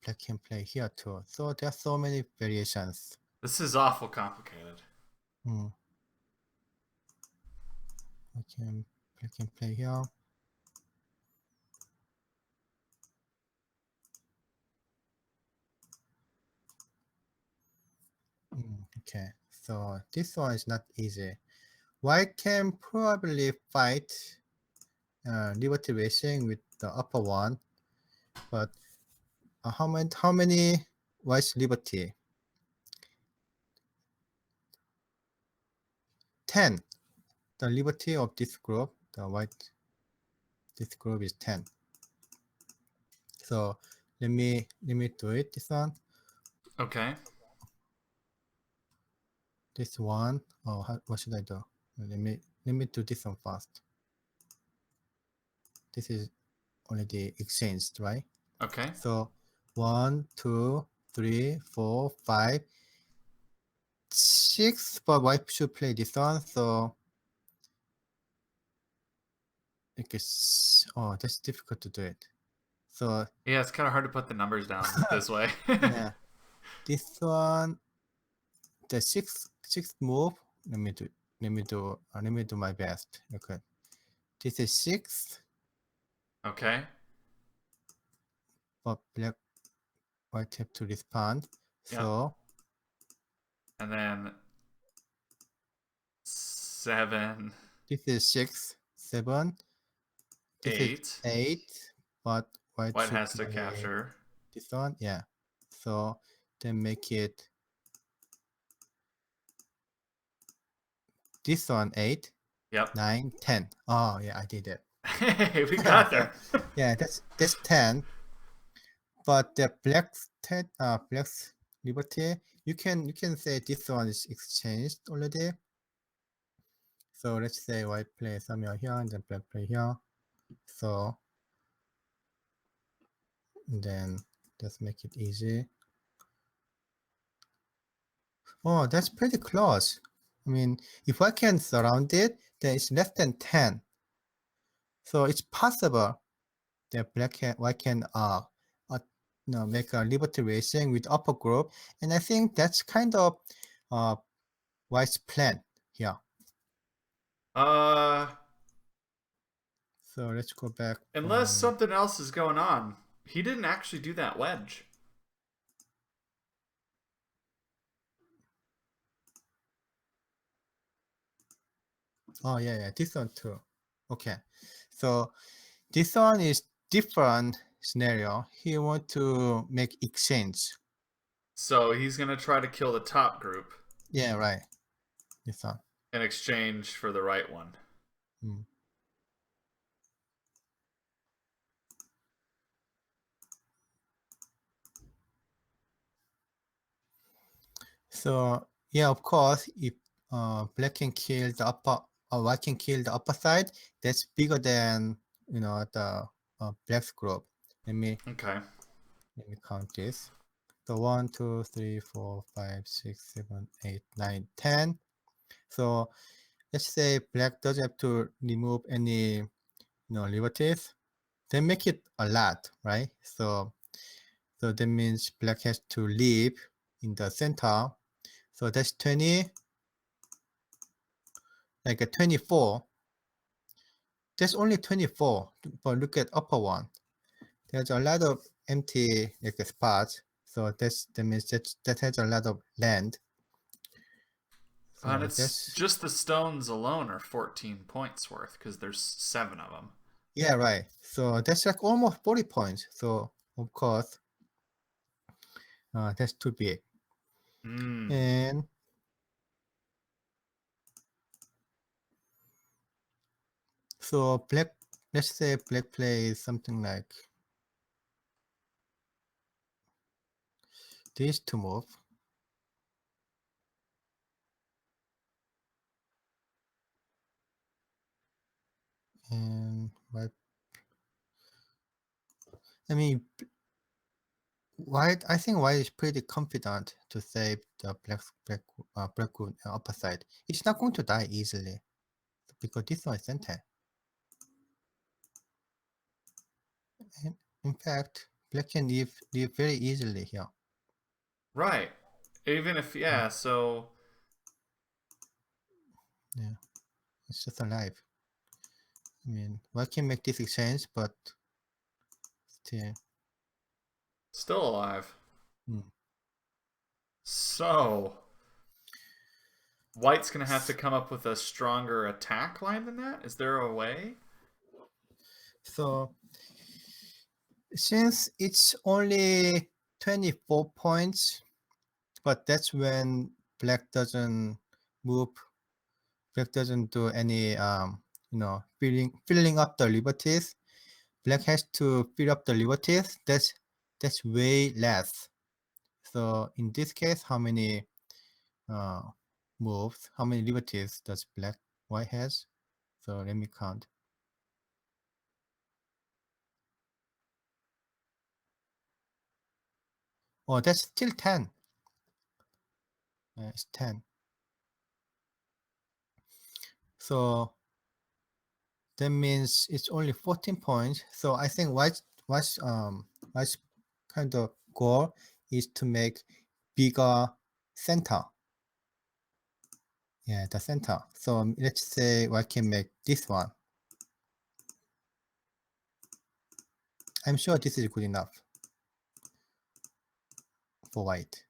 Speaker 2: Black can play here too. So there are so many variations.
Speaker 1: This is awful complicated.
Speaker 2: Black can play here. Okay, so this one is not easy. White can probably fight Liberty Racing with the upper one, but how many White's Liberty? 10. The Liberty of this group, the white, this group is 10. So let me do it. This one,
Speaker 1: Okay.
Speaker 2: this one. Oh, what should I do? Let me do this one first. This is already exchanged, right?
Speaker 1: Okay.
Speaker 2: So 1, 2, 3, 4, 5, 6. But white should play this one. So oh, that's difficult to do it. So
Speaker 1: Yeah, it's kind of hard to put the numbers down this way.
Speaker 2: yeah, this one, the sixth move. Let me do my best. Okay, this is sixth,
Speaker 1: Okay.
Speaker 2: but white have to respond.
Speaker 1: Yep.
Speaker 2: So
Speaker 1: And then 7,
Speaker 2: this is 6, 7. This
Speaker 1: 8.
Speaker 2: is 8, but white
Speaker 1: White
Speaker 2: should
Speaker 1: has to
Speaker 2: play
Speaker 1: capture.
Speaker 2: this one. Yeah. So then make it this one 8,
Speaker 1: Yep.
Speaker 2: 9, 10. Oh yeah, I did it.
Speaker 1: Hey, we got there.
Speaker 2: Yeah, that's 10. But the black's liberty, you can say this one is exchanged already. So let's say white play somewhere here and then black play here. So then let's make it easy. Oh, that's pretty close. I mean, if I can surround it, then it's less than 10. So it's possible that white can make a liberty racing with upper group, and I think that's kind of white's plan here. So let's go back.
Speaker 1: Unless something else is going on. He didn't actually do that wedge.
Speaker 2: Oh yeah, this one too. Okay, so this one is different scenario. He want to make exchange.
Speaker 1: So he's going to try to kill the top group.
Speaker 2: Yeah, right. This one.
Speaker 1: In exchange for the right one.
Speaker 2: Mm. So yeah, of course, if black can kill the white can kill the upper side, that's bigger than the black's group. Let me count this. So 1, 2, 3, 4, 5, 6, 7, 8, 9, 10. So let's say black doesn't have to remove any liberties. Then make it a lot, right? So that means black has to leave in the center. So that's 20, like a 24. There's only 24, but look at upper one. There's a lot of empty spots. So that means that has a lot of land.
Speaker 1: So and it's just the stones alone are 14 points worth because there's 7 of them.
Speaker 2: Yeah, right. So that's like almost 40 points. So of course, that's too big. And so black, let's say black plays something like these two move. And white, I mean, I think white is pretty confident to save the black upper side. It's not going to die easily because this one is center. And in fact, black can leave very easily here.
Speaker 1: Right. Even if, yeah, so...
Speaker 2: Yeah, it's just alive. I mean, white can make this exchange, but
Speaker 1: still alive. So... White's going to have to come up with a stronger attack line than that? Is there a way?
Speaker 2: So, since it's only 24 points, but that's when black doesn't move, black doesn't do any, filling up the liberties. Black has to fill up the liberties. That's way less. So in this case, how many moves, how many liberties does white has? So let me count. Oh, that's still 10. It's 10. So that means it's only 14 points. So I think White's kind of goal is to make bigger center. Yeah, the center. So let's say White can make this one. I'm sure this is good enough for White.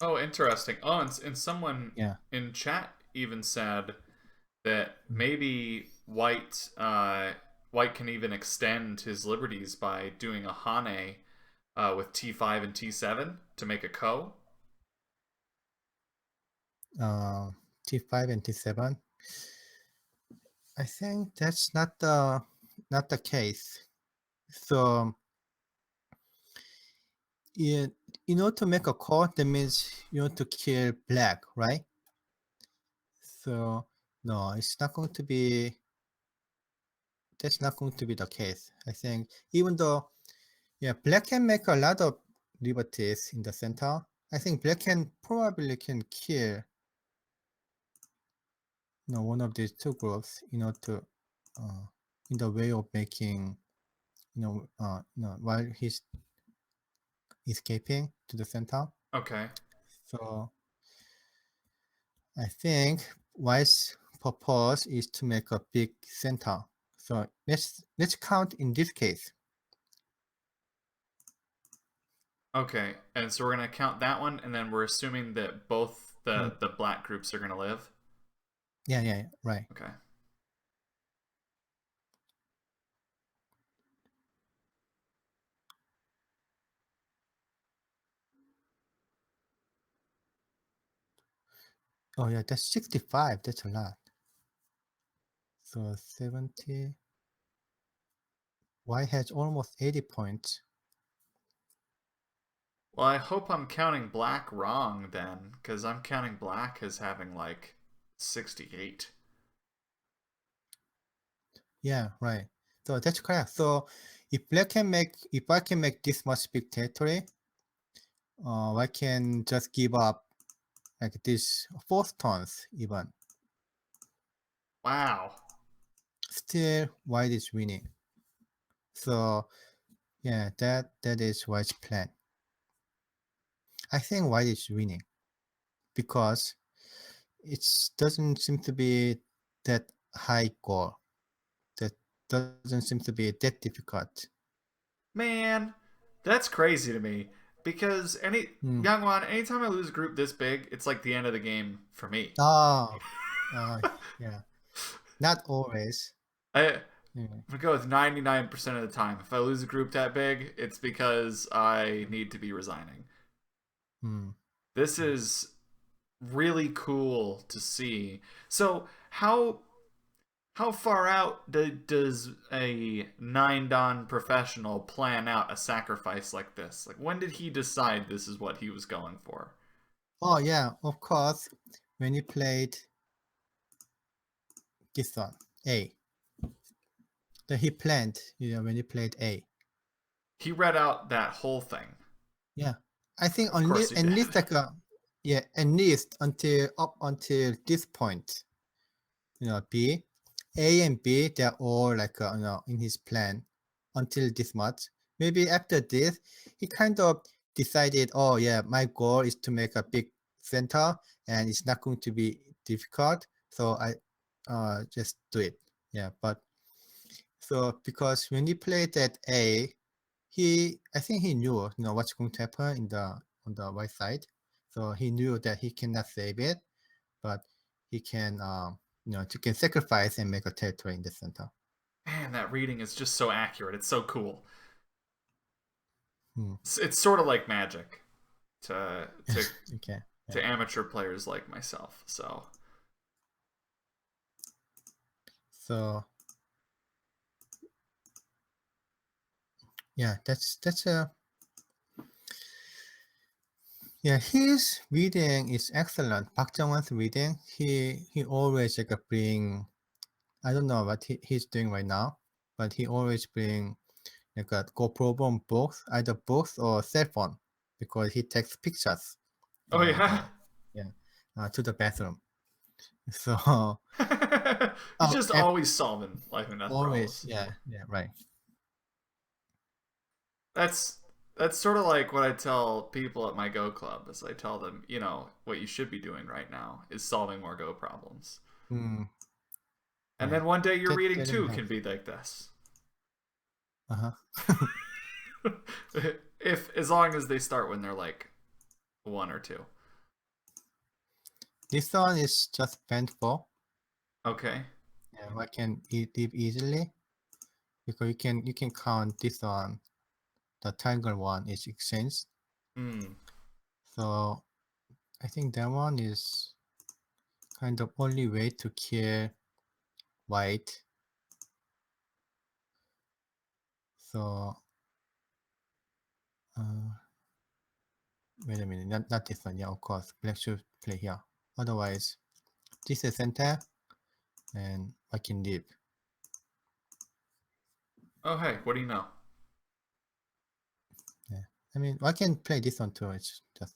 Speaker 1: Oh, interesting. Oh, and someone
Speaker 2: Yeah.
Speaker 1: in chat even said that maybe White can even extend his liberties by doing a Hane with T5 and T7 to make a Ko.
Speaker 2: T5 and T7. I think that's not the case. So in order to make a call, that means you want to kill black, right? So no, it's not going to be. That's not going to be the case. I think even though, yeah, black can make a lot of liberties in the center. I think black can probably can kill, one of these two groups, to, in the way of making, while he's escaping to the center.
Speaker 1: Okay.
Speaker 2: So I think White's purpose is to make a big center. So let's count in this case.
Speaker 1: Okay, and so we're gonna count that one, and then we're assuming that both the black groups are gonna live.
Speaker 2: Yeah, right.
Speaker 1: Okay.
Speaker 2: Oh yeah, that's 65. That's a lot. So 70. White has almost 80 points.
Speaker 1: Well, I hope I'm counting black wrong then, because I'm counting black as having like 68.
Speaker 2: Yeah, right. So that's correct. So if I can make this much big territory, I can just give up like this 4 turns even.
Speaker 1: Wow.
Speaker 2: Still, White is winning. So yeah, that is White's plan. I think White is winning because it doesn't seem to be that high goal. That doesn't seem to be that difficult.
Speaker 1: Man, that's crazy to me. Because Youngwon, anytime I lose a group this big, it's like the end of the game for me.
Speaker 2: Oh, yeah. Not always.
Speaker 1: I would go with 99% of the time. If I lose a group that big, it's because I need to be resigning. This is really cool to see. So how far out does a 9-dan professional plan out a sacrifice like this? Like, when did he decide this is what he was going for?
Speaker 2: Oh yeah, of course. When he played this one, A. That he planned, when he played A.
Speaker 1: He read out that whole thing.
Speaker 2: Yeah. I think
Speaker 1: Of course he
Speaker 2: at
Speaker 1: did.
Speaker 2: least like at least until this point. B, A and B, they're all like in his plan until this much. Maybe after this, he kind of decided, oh yeah, my goal is to make a big center, and it's not going to be difficult, so I just do it. Yeah, but so because when he played that A, I think he knew what's going to happen on the right side, so he knew that he cannot save it, but he can you can sacrifice and make a territory in the center.
Speaker 1: Man, that reading is just so accurate. It's so cool.
Speaker 2: Hmm.
Speaker 1: It's sort of like magic to
Speaker 2: Okay.
Speaker 1: to amateur players like myself.
Speaker 2: So yeah, that's a his reading is excellent. Park Junghwan's reading, he always like bring, I don't know what he's doing right now, but he always bring like a GoPro on books, either books or cell phone, because he takes pictures.
Speaker 1: Oh yeah.
Speaker 2: To the bathroom. So
Speaker 1: He's just
Speaker 2: and
Speaker 1: always solving life and death
Speaker 2: always,
Speaker 1: problems.
Speaker 2: yeah, right.
Speaker 1: That's sort of like what I tell people at my Go club. Is I tell them, what you should be doing right now is solving more Go problems.
Speaker 2: Mm,
Speaker 1: And
Speaker 2: right.
Speaker 1: then one day your reading
Speaker 2: That really
Speaker 1: too can
Speaker 2: helps.
Speaker 1: be like this.
Speaker 2: Uh-huh.
Speaker 1: If as long as they start when they're like 1 or 2.
Speaker 2: This one is just band 4.
Speaker 1: Okay.
Speaker 2: Yeah, I can leave easily because you can count this one. The triangle one is exchange.
Speaker 1: Hmm.
Speaker 2: So I think that one is kind of only way to kill white. So uh, wait a minute, not this one. Yeah, of course, black should play here. Otherwise, this is center, and I can leave.
Speaker 1: Oh hey, what do you know?
Speaker 2: Yeah, I mean I can play this one too. It's just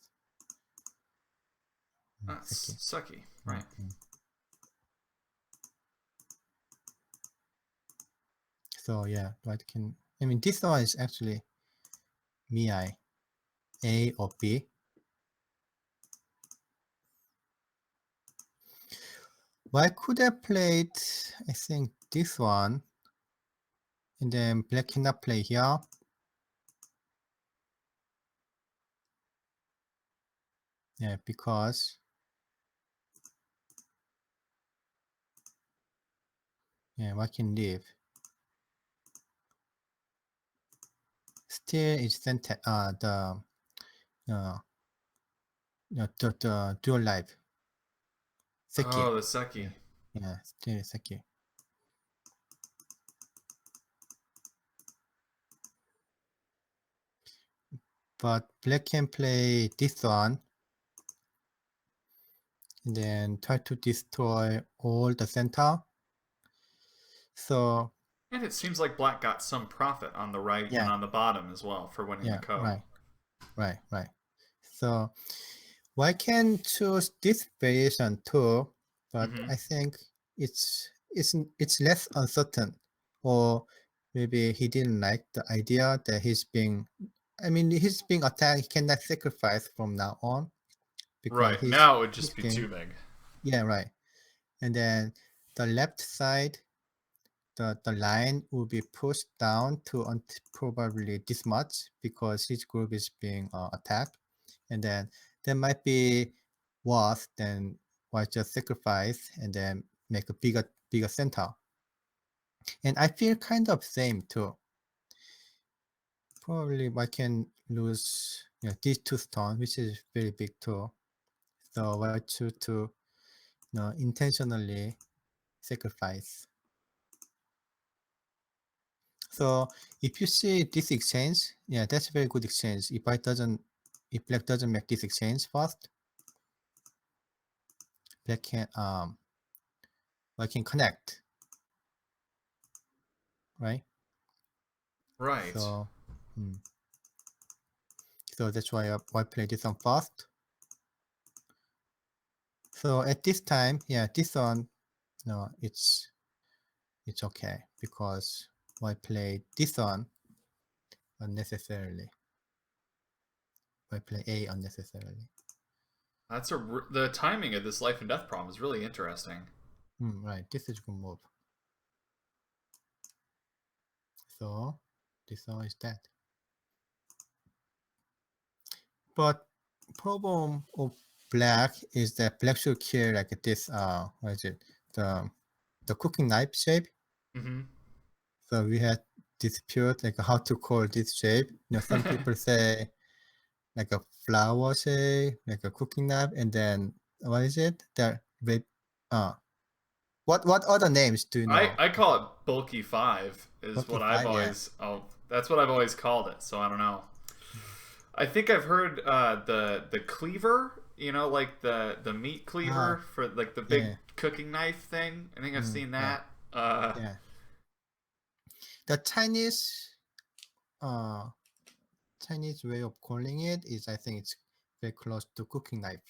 Speaker 1: That's
Speaker 2: tricky.
Speaker 1: sucky, right?
Speaker 2: Mm-hmm. So yeah, white can. I mean this one is actually Miai, A or B. Why could I played? I think this one, and then black cannot play here. Yeah, because yeah, white can leave. Still is center. Uh, the dual life. Seki.
Speaker 1: Oh, the sucky.
Speaker 2: Yeah, yeah, still Seki. But black can play this one, and then try to destroy all the center. So
Speaker 1: And it seems like black got some profit on the right and
Speaker 2: yeah,
Speaker 1: on the bottom as well for winning the
Speaker 2: yeah,
Speaker 1: Ko.
Speaker 2: right. So why can choose this variation too? But
Speaker 1: Mm-hmm.
Speaker 2: I think it's less uncertain, or maybe he didn't like the idea that he's being. I mean, he's being attacked. He cannot sacrifice from now on because
Speaker 1: Right. Now it would
Speaker 2: he's
Speaker 1: just be
Speaker 2: being.
Speaker 1: too big.
Speaker 2: Yeah, right. And then the left side, the line will be pushed down to probably this much because his group is being attacked. And then there might be worse than why just sacrifice and then make a bigger center. And I feel kind of same too. Probably I can lose these 2 stones, which is very big too. So I choose to intentionally sacrifice. So if you see this exchange, yeah, that's a very good exchange. If black doesn't make this exchange first, black can I can connect, right?
Speaker 1: Right.
Speaker 2: So so that's why I play this one first. So at this time, yeah, this one, no, it's okay because I play this one unnecessarily. I play A unnecessarily.
Speaker 1: That's the timing of this life and death problem is really interesting.
Speaker 2: Right, this is a good move. So this one is that. But problem of black is that black should kill like this what is it? The cooking knife shape.
Speaker 1: Mm-hmm.
Speaker 2: So we had dispute like how to call this shape. Some people say like a flower shape, like a cooking knife, and then what is it? The red what other names do you know?
Speaker 1: I call it bulky 5 is
Speaker 2: Lucky
Speaker 1: what I've
Speaker 2: five, yeah.
Speaker 1: always that's what I've always called it. So I don't know. I think I've heard the cleaver, like the meat
Speaker 2: Ah,
Speaker 1: cleaver for like the big
Speaker 2: yeah.
Speaker 1: cooking knife thing. I think I've seen
Speaker 2: Right.
Speaker 1: that.
Speaker 2: Yeah. The uh Chinese way of calling it is I think it's very close to cooking knife.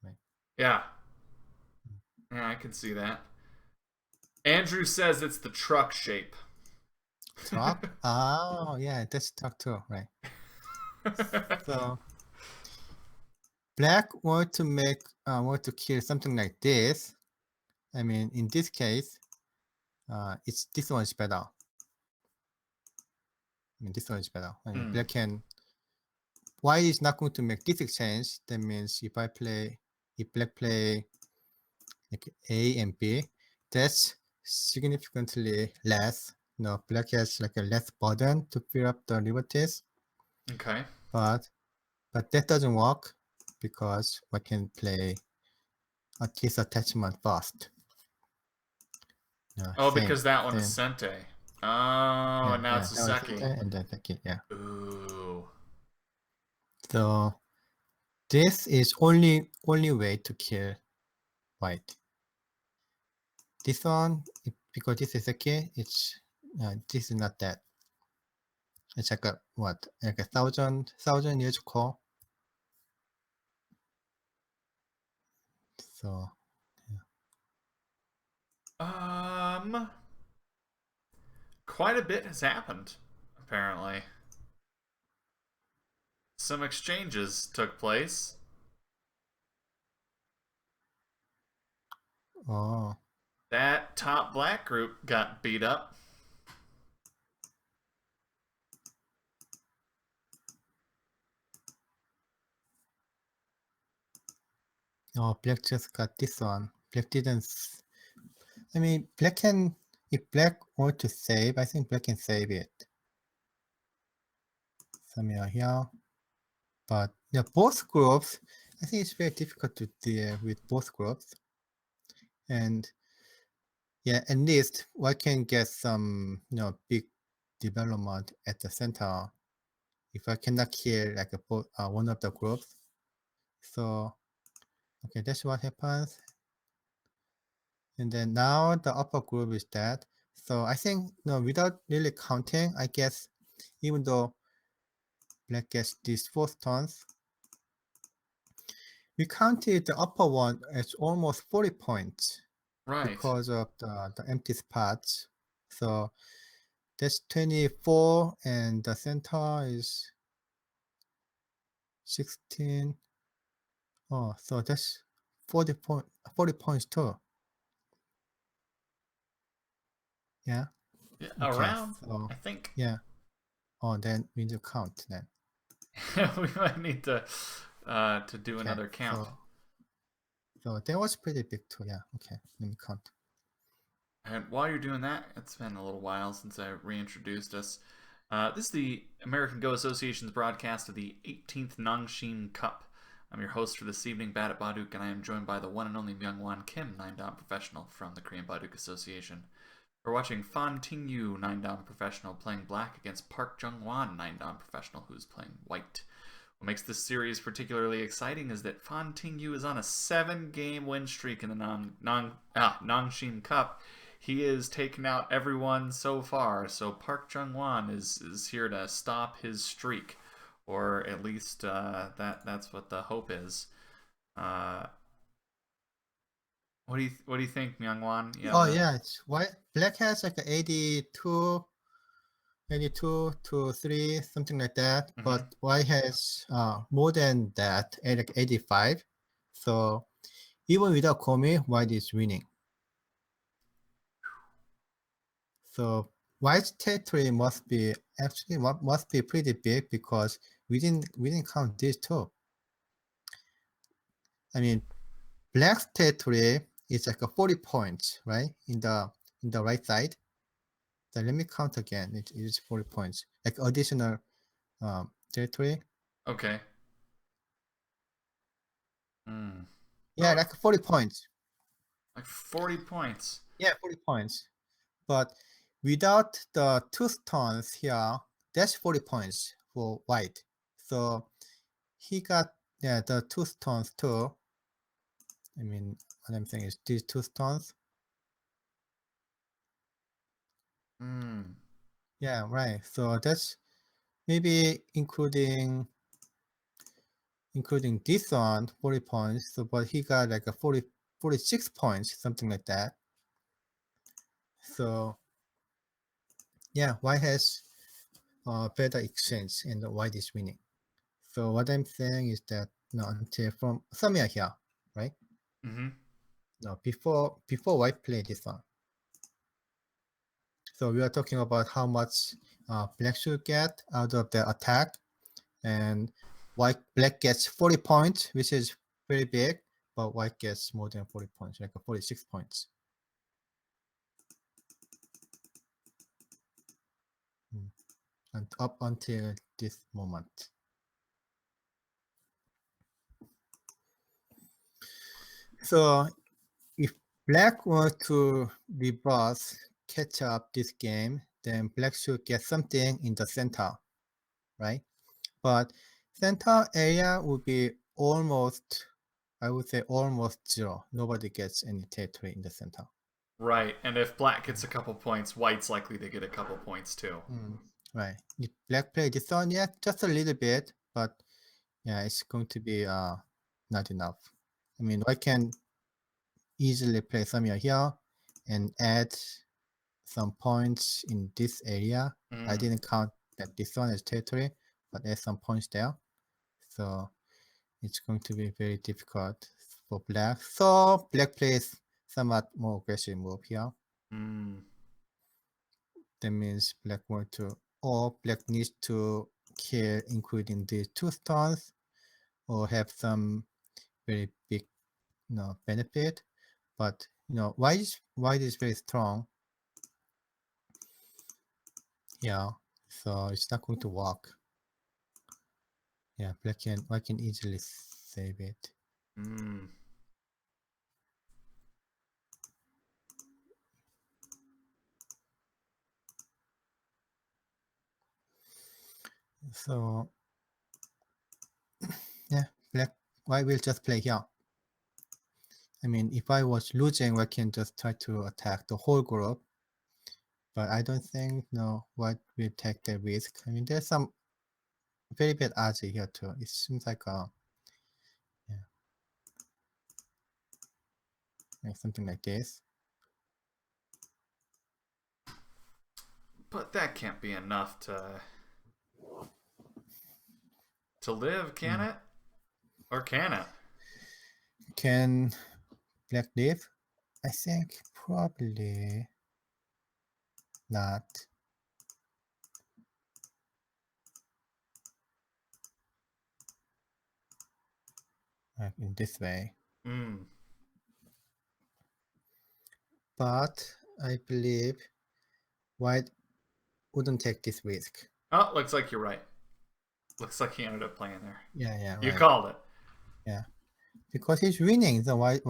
Speaker 2: Right.
Speaker 1: Yeah. Yeah, I can see that. Andrew says it's the truck shape.
Speaker 2: Truck? Oh, yeah, that's truck too, right? So black want to kill something like this. I mean, in this case, it's this one is better. I mean, this one is better. I mean, black can. White is not going to make this exchange. That means if black play like A and B, that's significantly less. No, black has like a less burden to fill up the liberties.
Speaker 1: Okay.
Speaker 2: But that doesn't work because we can play this attachment first.
Speaker 1: Oh,
Speaker 2: Same.
Speaker 1: because that one is
Speaker 2: Then,
Speaker 1: Sente. Oh, and now it's a
Speaker 2: that was
Speaker 1: Seki.
Speaker 2: center and then second, yeah.
Speaker 1: Ooh.
Speaker 2: So this is only way to kill white. This one, because this is second, it's this is not that. It's like a what? Like a thousand years core. So
Speaker 1: Quite a bit has happened, apparently. Some exchanges took place.
Speaker 2: oh.
Speaker 1: That top black group got beat up.
Speaker 2: Oh, black just got this one. Black didn't. I mean, black can. If black want to save, I think black can save it. Somewhere here. But yeah, both groups, I think it's very difficult to deal with both groups. And yeah, at least we can get some, big development at the center if I cannot kill like one of the groups. So, okay, that's what happens. And then now the upper group is dead. So I think, without really counting, I guess even though black gets these 4 turns, we counted the upper one as almost 40 points.
Speaker 1: Right.
Speaker 2: Because of the empty spots. So that's 24 and the center is 16. Oh, so that's 40 points too. Yeah.
Speaker 1: Yeah,
Speaker 2: Okay,
Speaker 1: around,
Speaker 2: so,
Speaker 1: I think.
Speaker 2: yeah. Oh, then we need to count then.
Speaker 1: We might need to do another count.
Speaker 2: So that was pretty big too. Yeah. Okay, let me count.
Speaker 1: And while you're doing that, it's been a little while since I reintroduced us. This is the American Go Association's broadcast of the 18th Nongshim Cup. I'm your host for this evening, Bat at Baduk, and I am joined by the one and only Myungwan Kim, 9-Dan professional from the Korean Baduk Association. We're watching Tingyu, 9-Dan professional, playing black against Park Junghwan, 9-Dan professional, who's playing white. What makes this series particularly exciting is that Tingyu is on a 7-game win streak in the Nongshim Cup. He has taken out everyone so far, so Park Junghwan is here to stop his streak, or at least that's what the hope is. What do you think, Myungwan?
Speaker 2: Yeah, it's white. Black has like a 82 to 3, something like that.
Speaker 1: Mm-hmm.
Speaker 2: But white has more than that, like 85. So even without Komi, white is winning. So white's territory must be pretty big because we didn't count these two. I mean, black's territory is like a 40 points, right? In the right side. So let me count again. It is 40 points, like additional territory.
Speaker 1: Okay. Mm.
Speaker 2: Yeah, like 40 points.
Speaker 1: Like 40 points.
Speaker 2: Yeah, 40 points. But without the 2 stones here, that's 40 points for white. So he got the 2 stones too. I mean, what I'm saying is these 2 stones. Yeah, right. So that's maybe including this one, 40 points. So, but he got like a 40 46 points, something like that. So yeah, white has better exchange and white is winning. So what I'm saying is that until from somewhere here, right?
Speaker 1: Mm-hmm.
Speaker 2: No, before white played this one. So we are talking about how much black should get out of the attack, and black gets 40 points, which is very big, but white gets more than 40 points, like 46 points. And up until this moment. So if black wants to reverse, catch up this game, then black should get something in the center, right? But center area would be almost, I would say almost zero. Nobody gets any territory in the center.
Speaker 1: Right, and if black gets a couple points, white's likely to get a couple points too.
Speaker 2: Right. If black play this one, yeah, just a little bit, but yeah, it's going to be not enough. I mean, white can easily play somewhere here and add some points in this area. I didn't count that this one is territory, but add some points there. So it's going to be very difficult for black. So black plays somewhat more aggressive move here. That means black want to, or black needs to kill including these two stones, or have some very big benefit. But white is very strong. Yeah, so it's not going to work. Yeah, white can easily save it. So yeah, white will just play here. I mean, if I was losing, I can just try to attack the whole group. But I don't think white will take the risk. I mean, there's some very bad odds here too. It seems like like something like this.
Speaker 1: But that can't be enough to live, can it? Or can it?
Speaker 2: Can black live? I think probably not. Like in this way. But I believe white wouldn't take this risk.
Speaker 1: Oh, looks like you're right. Looks like he ended up playing there.
Speaker 2: Yeah,
Speaker 1: You
Speaker 2: right.
Speaker 1: called it.
Speaker 2: Yeah, because he's winning. So why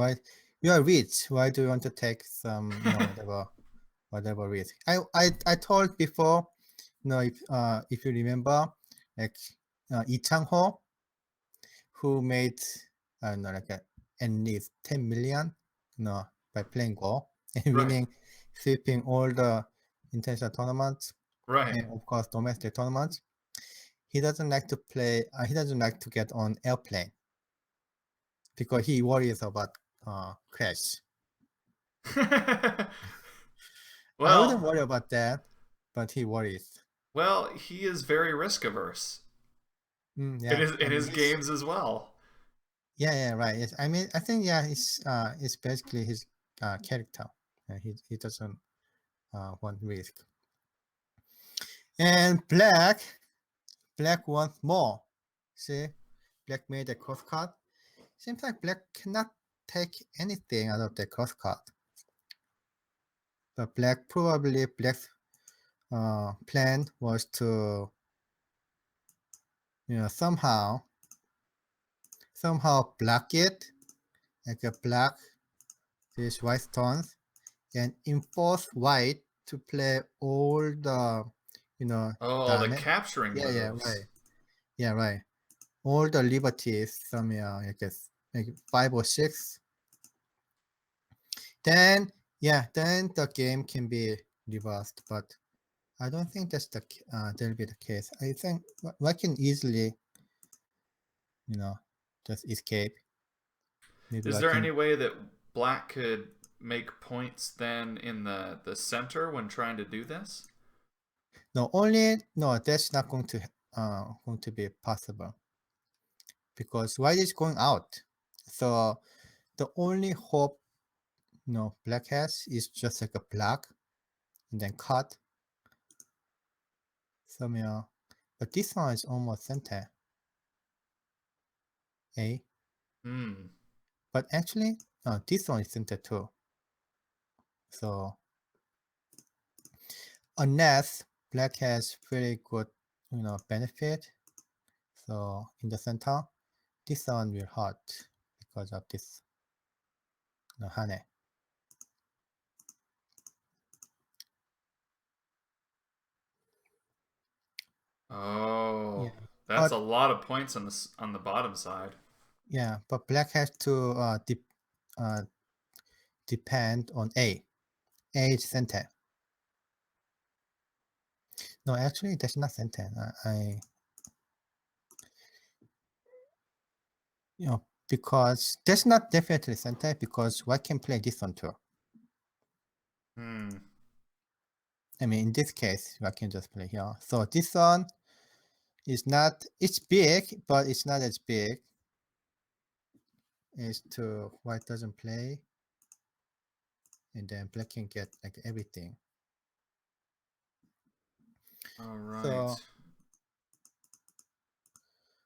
Speaker 2: you are rich? Why do you want to take some whatever risk? I told before, if you remember, like Lee Chang-ho, who made I don't know like at least 10 million, by playing Go and
Speaker 1: Right.
Speaker 2: winning, sweeping all the international tournaments
Speaker 1: Right.
Speaker 2: and of course domestic tournaments. He doesn't like to play. He doesn't like to get on airplane because he worries about crash. I wouldn't worry about that, but he worries.
Speaker 1: Well, he is very risk averse.
Speaker 2: Yeah,
Speaker 1: In his games as well.
Speaker 2: Yeah, right. Yes, I mean, I think it's basically his character. He doesn't want risk. And black wants more. See, black made a cross card. Seems like black cannot take anything out of the cross card. But black's plan was to somehow block it, like a block these white stones, and enforce white to play all the
Speaker 1: the capturing moves.
Speaker 2: Right. All the liberties, some I guess like 5 or 6. Then the game can be reversed, but I don't think that'll be the case. I think white can easily just escape. Maybe
Speaker 1: Is
Speaker 2: I
Speaker 1: there
Speaker 2: can.
Speaker 1: any way that black could make points then in the center when trying to do this?
Speaker 2: No, that's not going to be possible because white is going out. So the only hope black has is just like a block and then cut. So but this one is almost center. A.
Speaker 1: Hmm.
Speaker 2: But actually, this one is center too. So unless black has very good, benefit. So in the center, this one will hurt because of this hane.
Speaker 1: Oh,
Speaker 2: Yeah.
Speaker 1: that's a lot of points on the bottom side.
Speaker 2: Yeah, but black has to depend on A. A is center. No, actually, that's not center. Because that's not definitely center because white can play this one too.
Speaker 1: Hmm.
Speaker 2: I mean, in this case, I can just play here. So this one is not, it's big, but it's not as big as to white doesn't play. And then black can get like everything.
Speaker 1: All right.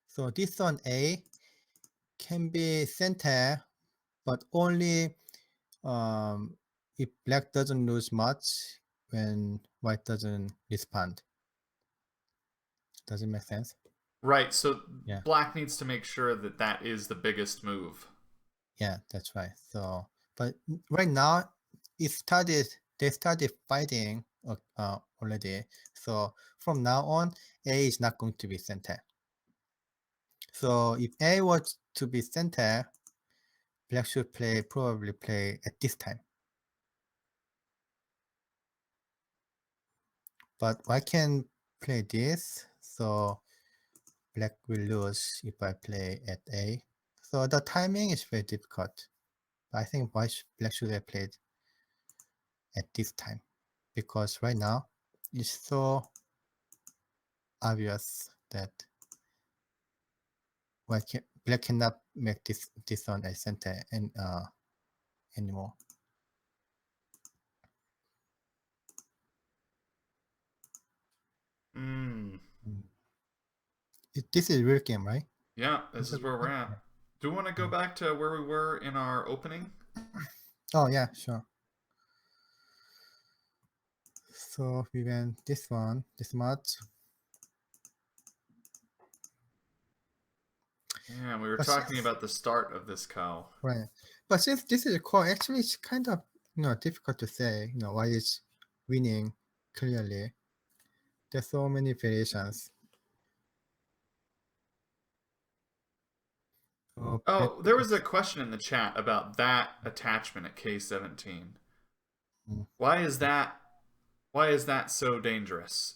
Speaker 2: So this one A can be center, but only if black doesn't lose much when white doesn't respond. Does it make sense?
Speaker 1: Right, so
Speaker 2: Yeah.
Speaker 1: black needs to make sure that that is the biggest move.
Speaker 2: Yeah, that's right. So, but right now, they started fighting already. So from now on, A is not going to be center. So if A was to be center, black should probably play at this time. But I can play this, so black will lose if I play at A. So the timing is very difficult. I think black should have played at this time because right now it's so obvious that black cannot make this one a center anymore.
Speaker 1: Hmm.
Speaker 2: This is a real game, right?
Speaker 1: Yeah, this is where we're at. Do we want to go back to where we were in our opening?
Speaker 2: Oh yeah, sure. So we went this much.
Speaker 1: Yeah, we were
Speaker 2: But
Speaker 1: talking about the start of this cow.
Speaker 2: right. But since this is a call, actually it's kind of difficult to say, why it's winning clearly. There's so many variations.
Speaker 1: Oh, there was a question in the chat about that attachment at K17.
Speaker 2: Mm.
Speaker 1: Why is that so dangerous?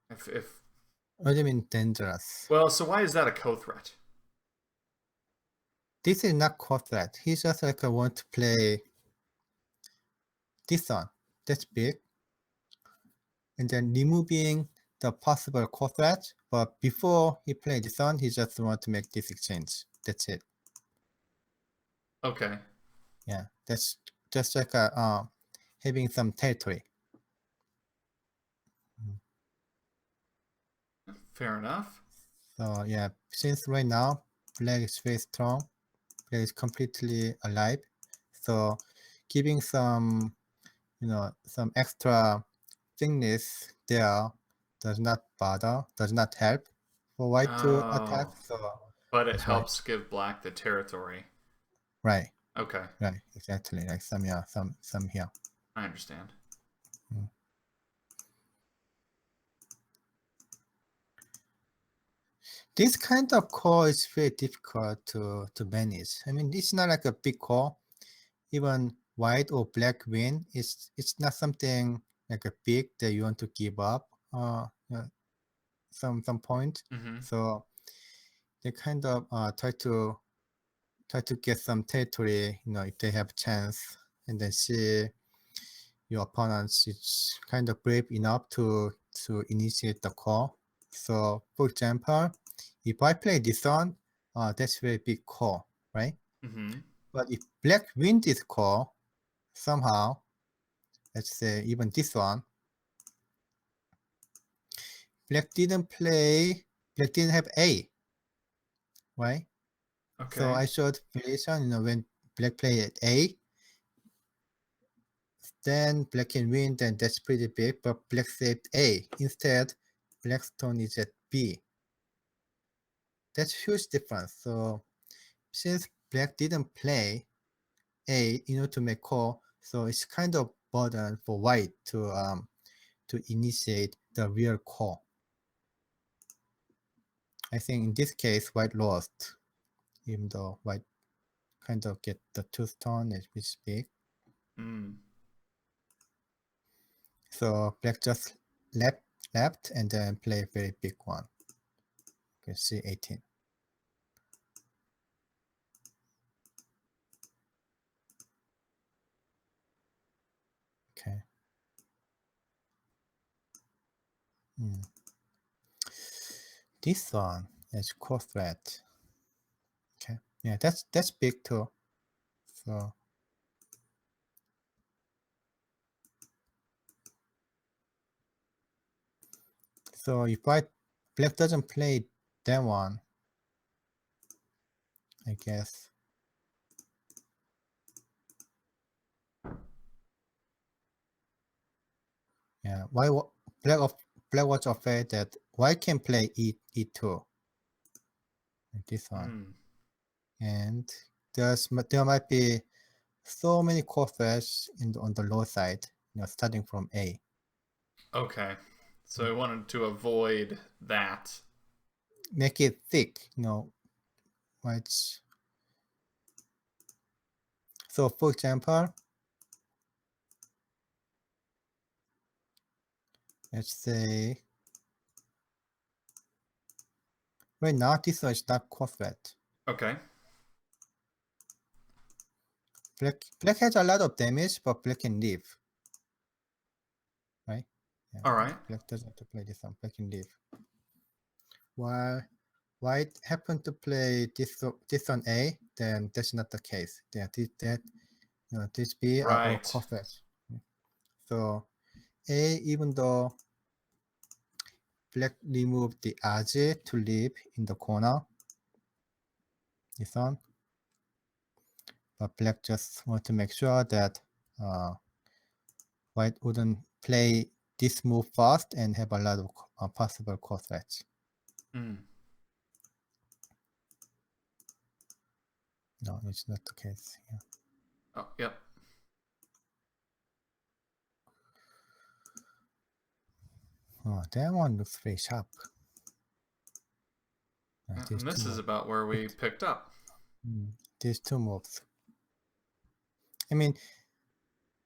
Speaker 1: If
Speaker 2: What do you mean dangerous?
Speaker 1: well, so why is that a co-threat?
Speaker 2: This is not core threat. He's just like I want to play this one. That's big. And then removing the possible core threat. But before he played this one, he just want to make this exchange. That's it.
Speaker 1: Okay.
Speaker 2: Yeah, that's just like having some territory.
Speaker 1: Fair enough.
Speaker 2: So yeah, since right now black is very strong, black is completely alive. So giving some some extra thickness there does not help for white to attack.
Speaker 1: Oh,
Speaker 2: So
Speaker 1: but it
Speaker 2: that's why.
Speaker 1: helps give black the territory.
Speaker 2: Right,
Speaker 1: Okay,
Speaker 2: exactly. Like some here.
Speaker 1: I understand.
Speaker 2: Mm. This kind of call is very difficult to manage. I mean, it's not like a big call. Even white or black win, it's not something like a big that you want to give up some point.
Speaker 1: Mm-hmm.
Speaker 2: So they kind of try to try to get some territory, if they have chance, and then see your opponents is kind of brave enough to initiate the call. So for example, if I play this one, that's very big call, right?
Speaker 1: Mm-hmm.
Speaker 2: But if black win this call somehow, let's say even this one, black didn't have A, right?
Speaker 1: Okay.
Speaker 2: So I showed variation, when black play at A, then black can win, then that's pretty big, but black saved A. Instead, black stone is at B. That's huge difference. So since black didn't play A in order to make call, so it's kind of burden for white to initiate the real call. I think in this case, white lost, even though white kind of get the two stone as we speak.
Speaker 1: Mm.
Speaker 2: So black just left and then play a very big one. You can see 18. Okay. This one is core threat. Okay. Yeah, that's big too. So if black doesn't play that one, I guess. Yeah. Black was afraid that white can play e2. Like this one. And there might be so many core threats on the low side, starting from A.
Speaker 1: Okay. So I wanted to avoid that.
Speaker 2: Make it thick, white. So for example, let's say right now this one is not core threat.
Speaker 1: Okay.
Speaker 2: Black has a lot of damage, but black can leave. Right? Yeah,
Speaker 1: All right.
Speaker 2: black doesn't have to play this one. Black can leave. While white happened to play this on A, then that's not the case. Yeah, this B are all
Speaker 1: Right.
Speaker 2: core threats. So A, even though black removed the edge to leave in the corner, this one, but black just want to make sure that white wouldn't play this move fast and have a lot of possible core threats.
Speaker 1: Mm.
Speaker 2: No, it's not the case. Yeah.
Speaker 1: Oh, yep.
Speaker 2: Oh, that one looks very sharp.
Speaker 1: And this is about where we picked up.
Speaker 2: These two moves. I mean,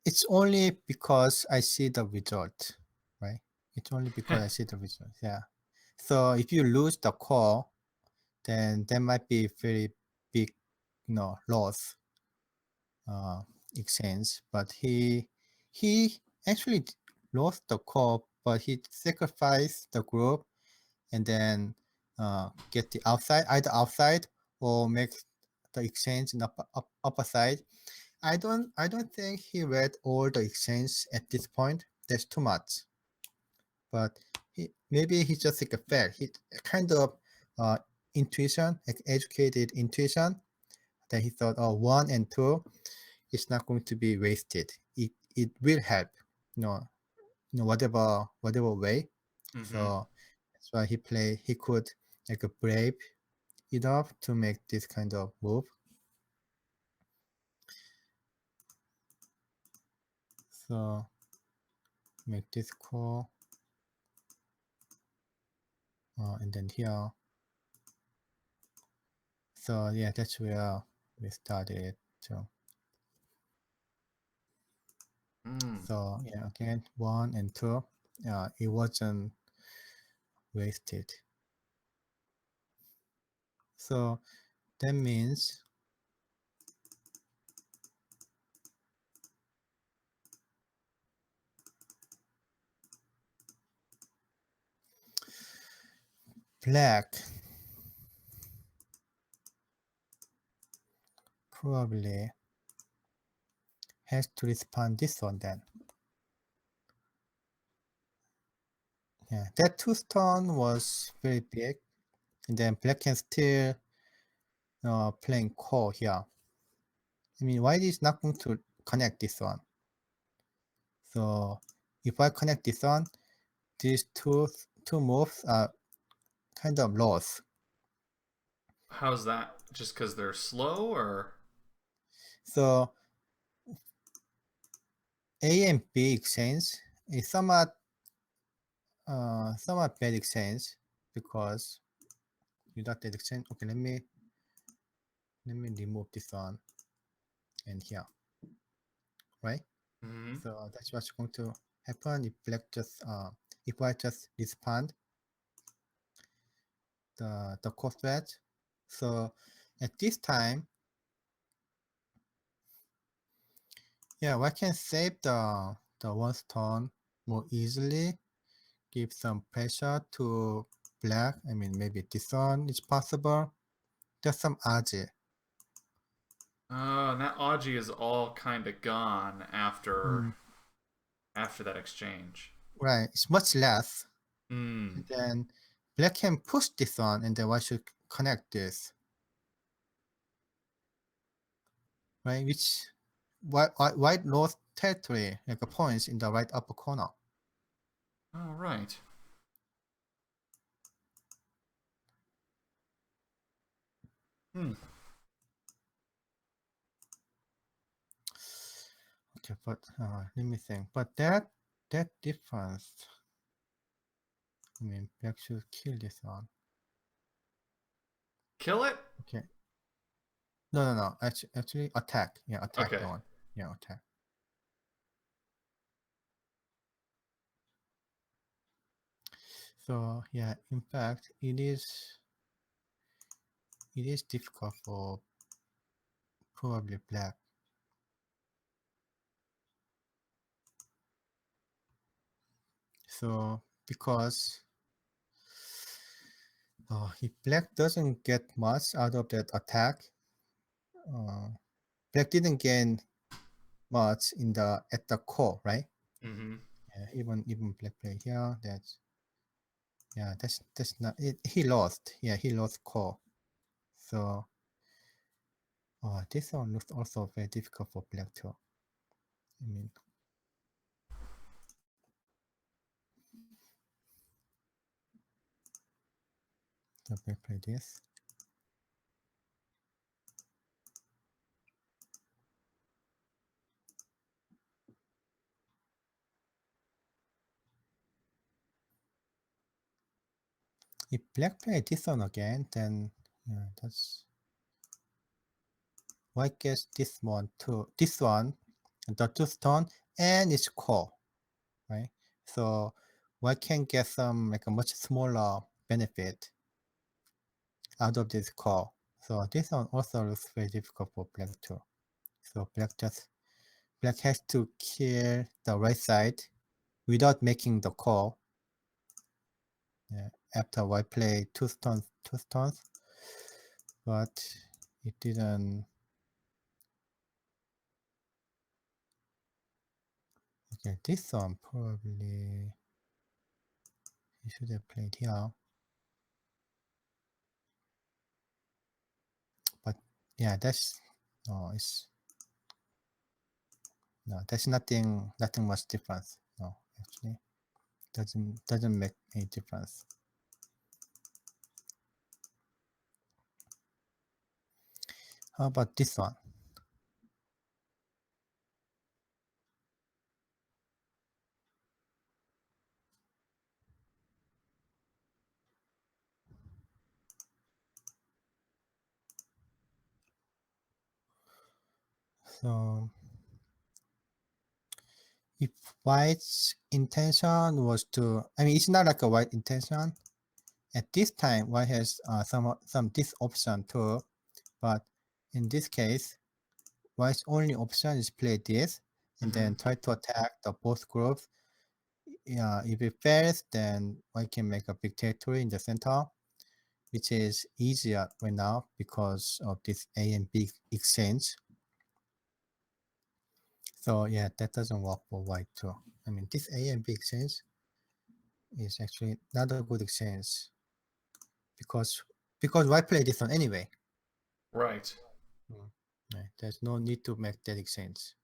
Speaker 2: it's only because I see the result, right? It's only because I see the result. Yeah. So if you lose the call, then there might be very big, loss exchange. But he actually lost the call, but he sacrificed the group and then get the outside, either outside or make the exchange in upper side. I don't think he read all the exchange at this point. That's too much. But maybe he just like a fair. He kind of intuition, like educated intuition, that he thought, oh, 1 and 2 is not going to be wasted. It will help, whatever way.
Speaker 1: Mm-hmm.
Speaker 2: So that's why he could like a brave enough to make this kind of move. So make this call. And then here. So yeah, that's where we started. So so yeah, again 1 and 2. It wasn't wasted. So that means black probably has to respond this one then. Yeah, that two stone was very big, and then black can still playing core here. I mean, white is not going to connect this one. So if I connect this one, these two moves are kind of lost.
Speaker 1: How's that? Just because they're slow, or?
Speaker 2: So A and B exchange is somewhat bad exchange because without that exchange. Okay, let me remove this one and here, right?
Speaker 1: Mm-hmm.
Speaker 2: So that's what's going to happen if black just if white just respond the core threat. So at this time, yeah, white can save the one stone more easily, give some pressure to black. I mean, maybe this one is possible. There's some aji.
Speaker 1: And that Aji is all kind of gone after
Speaker 2: Mm,
Speaker 1: that exchange.
Speaker 2: right, it's much less.
Speaker 1: Hmm.
Speaker 2: And then black can push this one, and then white should connect this, right? Which white lost territory, like a points in the right upper corner.
Speaker 1: All right. Hmm.
Speaker 2: Okay, but let me think. But that difference, I mean, black should kill this one.
Speaker 1: Kill it?
Speaker 2: Okay. No. Actually, attack. Yeah, attack
Speaker 1: Okay.
Speaker 2: that one. Yeah, attack. So yeah, in fact, it is difficult for probably black. So because if black doesn't get much out of that attack, black didn't gain much in the at the core, right?
Speaker 1: Mm-hmm.
Speaker 2: Yeah, even black play here. That's not it. He lost. Yeah, he lost core. So this one looks also very difficult for black too. I mean, so black play this. If black play this one again, then yeah, that's white gets this one too. This one, the two stone, and it's core, right? So white can get some like a much smaller benefit out of this core. So this one also looks very difficult for black too. So black has to kill the right side without making the call. Yeah, after white play two stones, but it didn't. Okay, this one probably he should have played here. But yeah, that's that's nothing much difference. No, actually, doesn't make any difference. How about this one? So if white's intention was to, I mean, it's not like a white intention. At this time, white has some this option too, but in this case, white's only option is play this and
Speaker 1: Mm-hmm.
Speaker 2: then try to attack the both groups. If it fails, then white can make a big territory in the center. which is easier right now because of this A and B exchange. So yeah, that doesn't work for white too. I mean, this A and B exchange is actually not a good exchange because white played this one anyway.
Speaker 1: Right.
Speaker 2: Right. There's no need to make that exchange.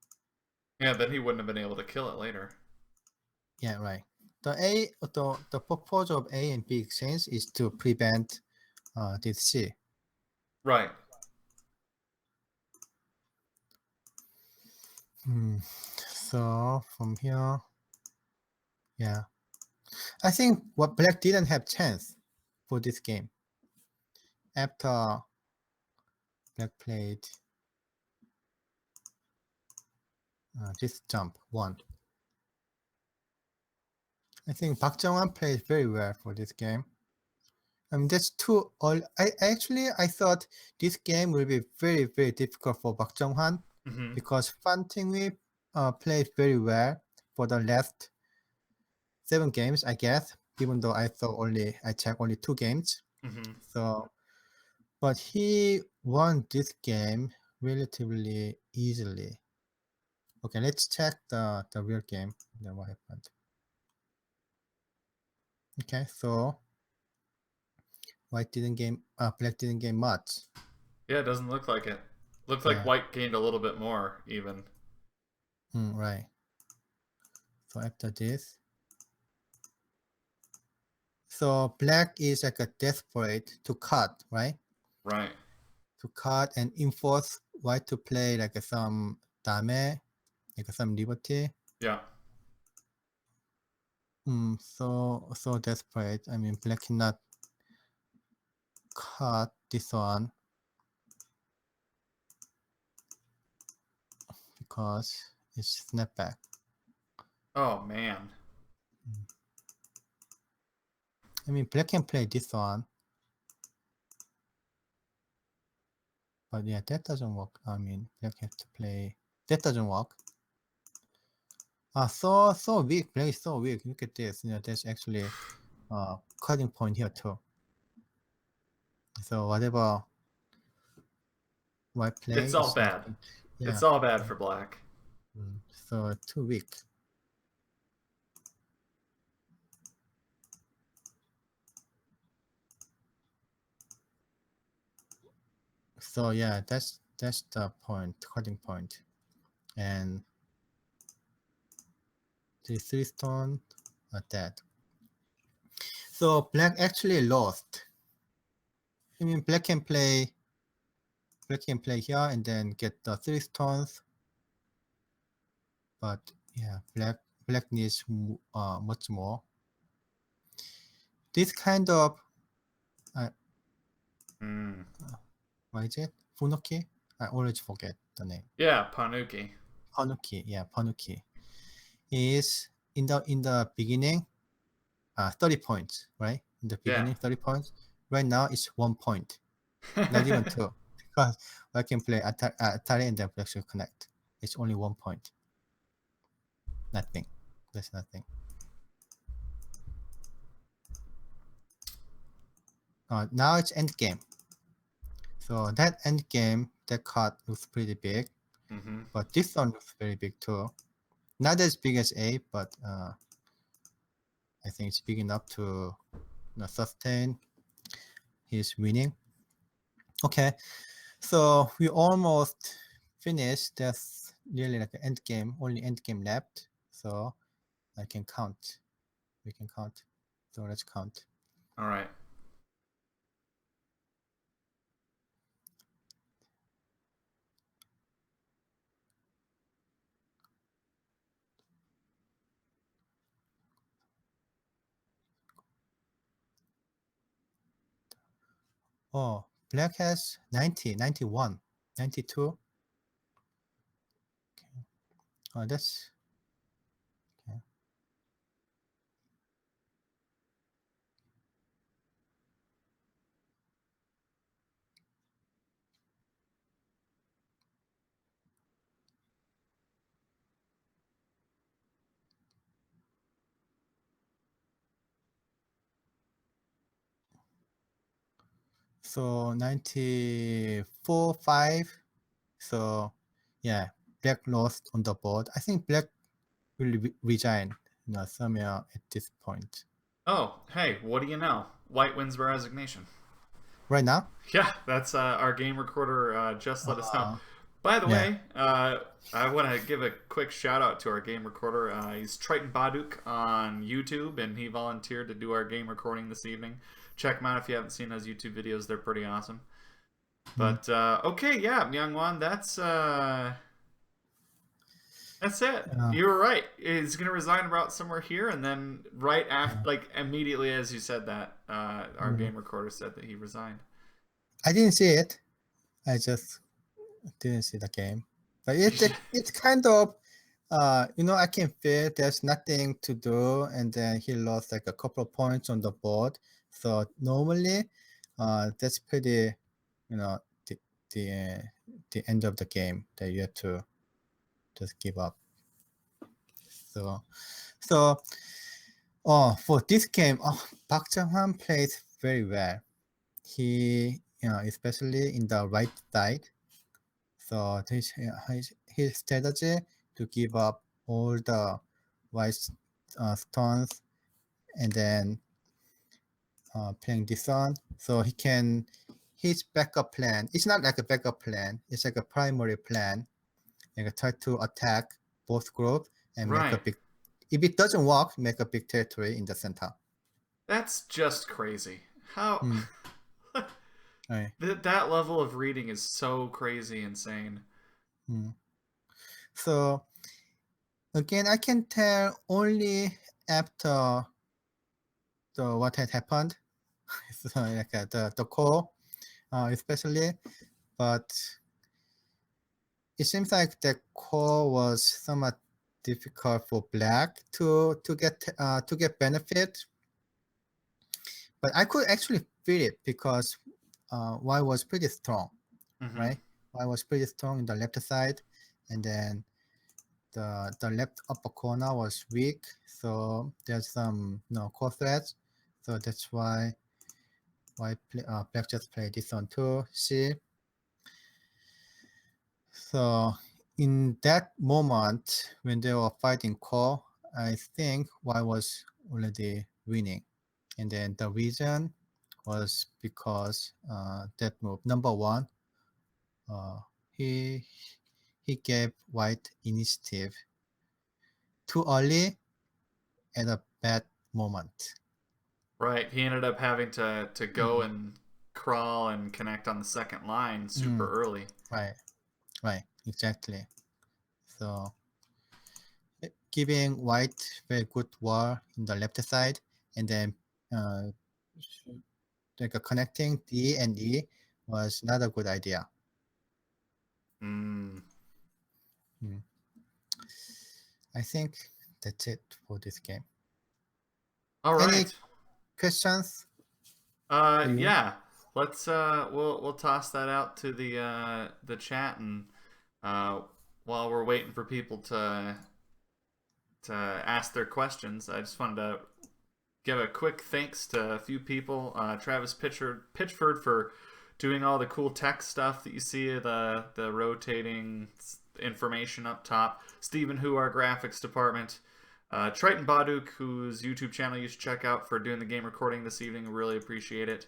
Speaker 1: Yeah, then he wouldn't have been able to kill it later.
Speaker 2: Yeah, right. The purpose of A and B exchange is to prevent this C.
Speaker 1: Right.
Speaker 2: So from here, yeah, I think what black didn't have chance for this game after black played this jump one. I think Park Junghwan played very well for this game. I mean, that's too all. I thought this game will be very, very difficult for Park Junghwan because Fan Tingyu played very well for the last 7 games, I guess. Even though I checked only 2 games. So, but he won this game relatively easily. Okay, let's check the real game. Then what happened? Okay, so black didn't gain much.
Speaker 1: Yeah, it doesn't look like it. Looks like white gained a little bit more, even.
Speaker 2: Right. So after this, so black is like a desperate to cut, right?
Speaker 1: Right.
Speaker 2: To cut and enforce white to play like some dame, like some liberty.
Speaker 1: Yeah.
Speaker 2: So desperate. I mean, black cannot cut this one because it's snapback.
Speaker 1: Oh, man.
Speaker 2: I mean, black can play this one. But yeah, that doesn't work. I mean, black has to play. That doesn't work. So weak. Black is so weak. Look at this. You know, there's actually cutting point here too. So whatever white play,
Speaker 1: It's all bad.
Speaker 2: Yeah.
Speaker 1: It's all bad for black.
Speaker 2: So too weak. So yeah, that's the point, cutting point, and the 3 stone are dead. So black actually lost. I mean, black can play here and then get the 3 stones. But yeah, black needs much more. This kind of what is it? Funoki? I always forget the name.
Speaker 1: Yeah, Panuki.
Speaker 2: Panuki is in the beginning 30 points, right? In the beginning, 30 points. Right now, it's 1 point, not even 2, because I can play Atari and then Black should connect. It's only 1 point. Nothing. There's nothing. Now it's end game. So that end game, that card looks pretty big, but this one looks very big too. Not as big as A, but I think it's big enough to sustain his winning. Okay, so we almost finished. That's really like an end game, only end game left. So I can count. We can count. So let's count.
Speaker 1: All right.
Speaker 2: Oh, black has 90, 91, 92. Okay. Oh, that's okay. So 94-5. So yeah, black lost on the board. I think black will resign, somewhere at this point.
Speaker 1: Oh, hey, what do you know? White wins by resignation.
Speaker 2: Right now?
Speaker 1: Yeah, that's our game recorder just let us know.
Speaker 2: Uh,
Speaker 1: By the
Speaker 2: yeah.
Speaker 1: way, I want to give a quick shout out to our game recorder. He's Triton Baduk on YouTube, and he volunteered to do our game recording this evening. Check him out if you haven't seen those YouTube videos; they're pretty awesome.
Speaker 2: Mm.
Speaker 1: But okay, yeah, Myungwan, that's it.
Speaker 2: Uh,
Speaker 1: You were right. He's gonna resign about somewhere here, and then right after,
Speaker 2: uh,
Speaker 1: like immediately as you said that, our
Speaker 2: mm.
Speaker 1: game recorder said that he resigned.
Speaker 2: I didn't see it. I just didn't see the game. But it's kind of, I can feel there's nothing to do, and then he lost like a couple of points on the board. So normally, that's pretty, the the the end of the game that you have to just give up. So for this game, Park Junghwan plays very well. He, especially in the right side. So his strategy to give up all the white stones and then playing this one. So his backup plan, it's not like a backup plan, it's like a primary plan. Like try to attack both groups and make a
Speaker 1: Right.
Speaker 2: big, if it doesn't work, make a big territory in the center.
Speaker 1: That's just crazy. How
Speaker 2: Mm, right.
Speaker 1: that level of reading is so crazy insane.
Speaker 2: Mm. So again, I can tell only after what had happened. So like the core, especially, but it seems like the core was somewhat difficult for black to get benefit. But I could actually feel it because white was pretty strong,
Speaker 1: Mm-hmm.
Speaker 2: right? White was pretty strong in the left side, and then the left upper corner was weak. So there's some core threats. So that's why black just played this one too. See, so in that moment when they were fighting core, I think white was already winning, and then the reason was because that move number one, uh, he he gave white initiative too early at a bad moment.
Speaker 1: Right. He ended up having to go
Speaker 2: Mm,
Speaker 1: and crawl and connect on the second line super
Speaker 2: mm,
Speaker 1: early.
Speaker 2: right, right, exactly. So giving white very good wall in the left side, and then uh, like connecting D and E was not a good idea.
Speaker 1: Mm.
Speaker 2: Mm. I think that's it for this game.
Speaker 1: All
Speaker 2: Any
Speaker 1: right.
Speaker 2: questions for you?
Speaker 1: Yeah. Let's we'll toss that out to the chat, and uh while we're waiting for people to ask their questions, I just wanted to give a quick thanks to a few people. Travis Pitchford for doing all the cool tech stuff that you see, the rotating information up top. Stephen Hu, our graphics department. Triton Baduk, whose YouTube channel you should check out, for doing the game recording this evening. Really appreciate it.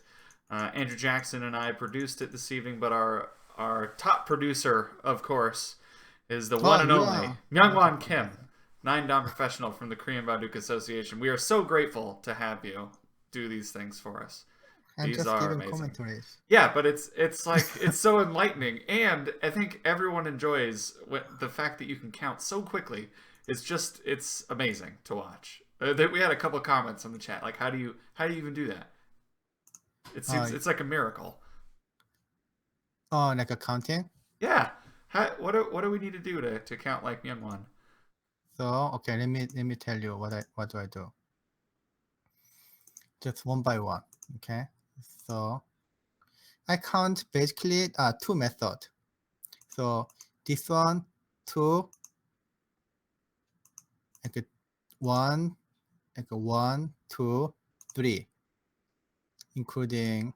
Speaker 1: Andrew Jackson and I produced it this evening, but our top producer, of course, is the one
Speaker 2: Oh,
Speaker 1: and
Speaker 2: you
Speaker 1: only
Speaker 2: are.
Speaker 1: Myungwan Kim, 9-Dan professional from the Korean Baduk Association. We are so grateful to have you do these things for us.
Speaker 2: I'm
Speaker 1: These
Speaker 2: just
Speaker 1: are
Speaker 2: giving
Speaker 1: amazing.
Speaker 2: commentaries.
Speaker 1: Yeah, but it's like it's so enlightening, and I think everyone enjoys the fact that you can count so quickly. It's amazing to watch. We had a couple comments in the chat, like how do you even do that? It seems
Speaker 2: Uh,
Speaker 1: it's like a miracle.
Speaker 2: like accounting.
Speaker 1: Yeah. What do we need to do to count like Myungwan?
Speaker 2: So okay, let me tell you what do I do. Just one by one. Okay. So I count basically two methods. So this one, two, like a one, like a 1, 2, 3, including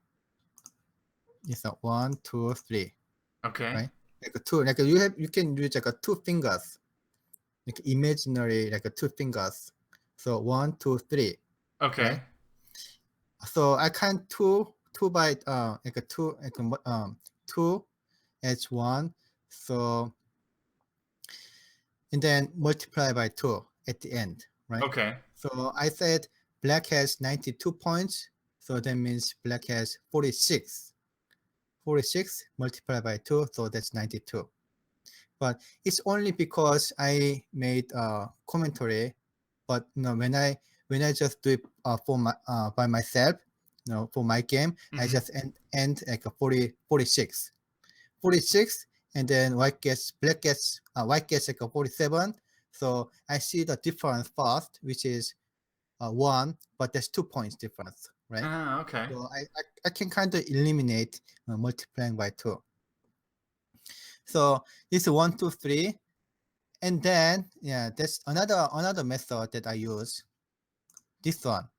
Speaker 2: It's a 1, 2, 3,
Speaker 1: Okay.
Speaker 2: right? Like a two, like you can use like a two fingers, like imaginary like a two fingers. So 1, 2, 3,
Speaker 1: Okay.
Speaker 2: right? So I count two by like a two like two as one. So and then multiply by 2 at the end, right?
Speaker 1: Okay.
Speaker 2: So I said black has 92 points, so that means black has 46. 46 multiplied by 2, so that's 92. But it's only because I made a commentary. But when I just do it for my by myself, for my game, I
Speaker 1: Mhm.
Speaker 2: just end like a 46. 46, and then white gets like a 47. So I see the difference first, which is 1, but there's 2 points difference, right?
Speaker 1: Ah, okay.
Speaker 2: So I can kind of eliminate multiplying by 2. So this is 1, 2, 3, and then that's another method that I use. This one,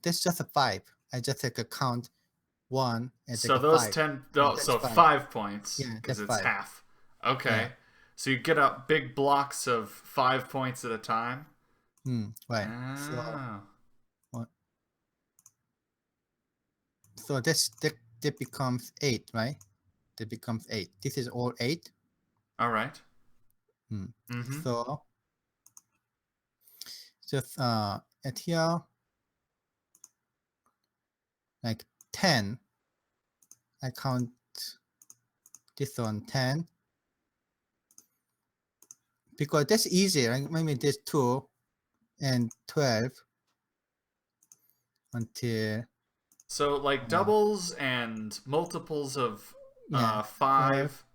Speaker 2: that's just a 5. I just like a count 1 as like
Speaker 1: So
Speaker 2: a
Speaker 1: those
Speaker 2: 5.
Speaker 1: 10,
Speaker 2: Yeah,
Speaker 1: oh,
Speaker 2: that's
Speaker 1: so
Speaker 2: 5.
Speaker 1: 5 points
Speaker 2: Yeah,
Speaker 1: because
Speaker 2: that's
Speaker 1: it's
Speaker 2: 5.
Speaker 1: half. Okay.
Speaker 2: Yeah.
Speaker 1: So you get up big blocks of 5 points at a time.
Speaker 2: Right.
Speaker 1: Ah.
Speaker 2: Uh, so that becomes 8, right? That becomes 8. This is all 8.
Speaker 1: All right. Mm-hmm.
Speaker 2: So just at here, like 10, I count this one 10 because that's easy, right? Maybe this 2 and 12 until
Speaker 1: So like doubles and multiples of
Speaker 2: yeah 12,
Speaker 1: 5.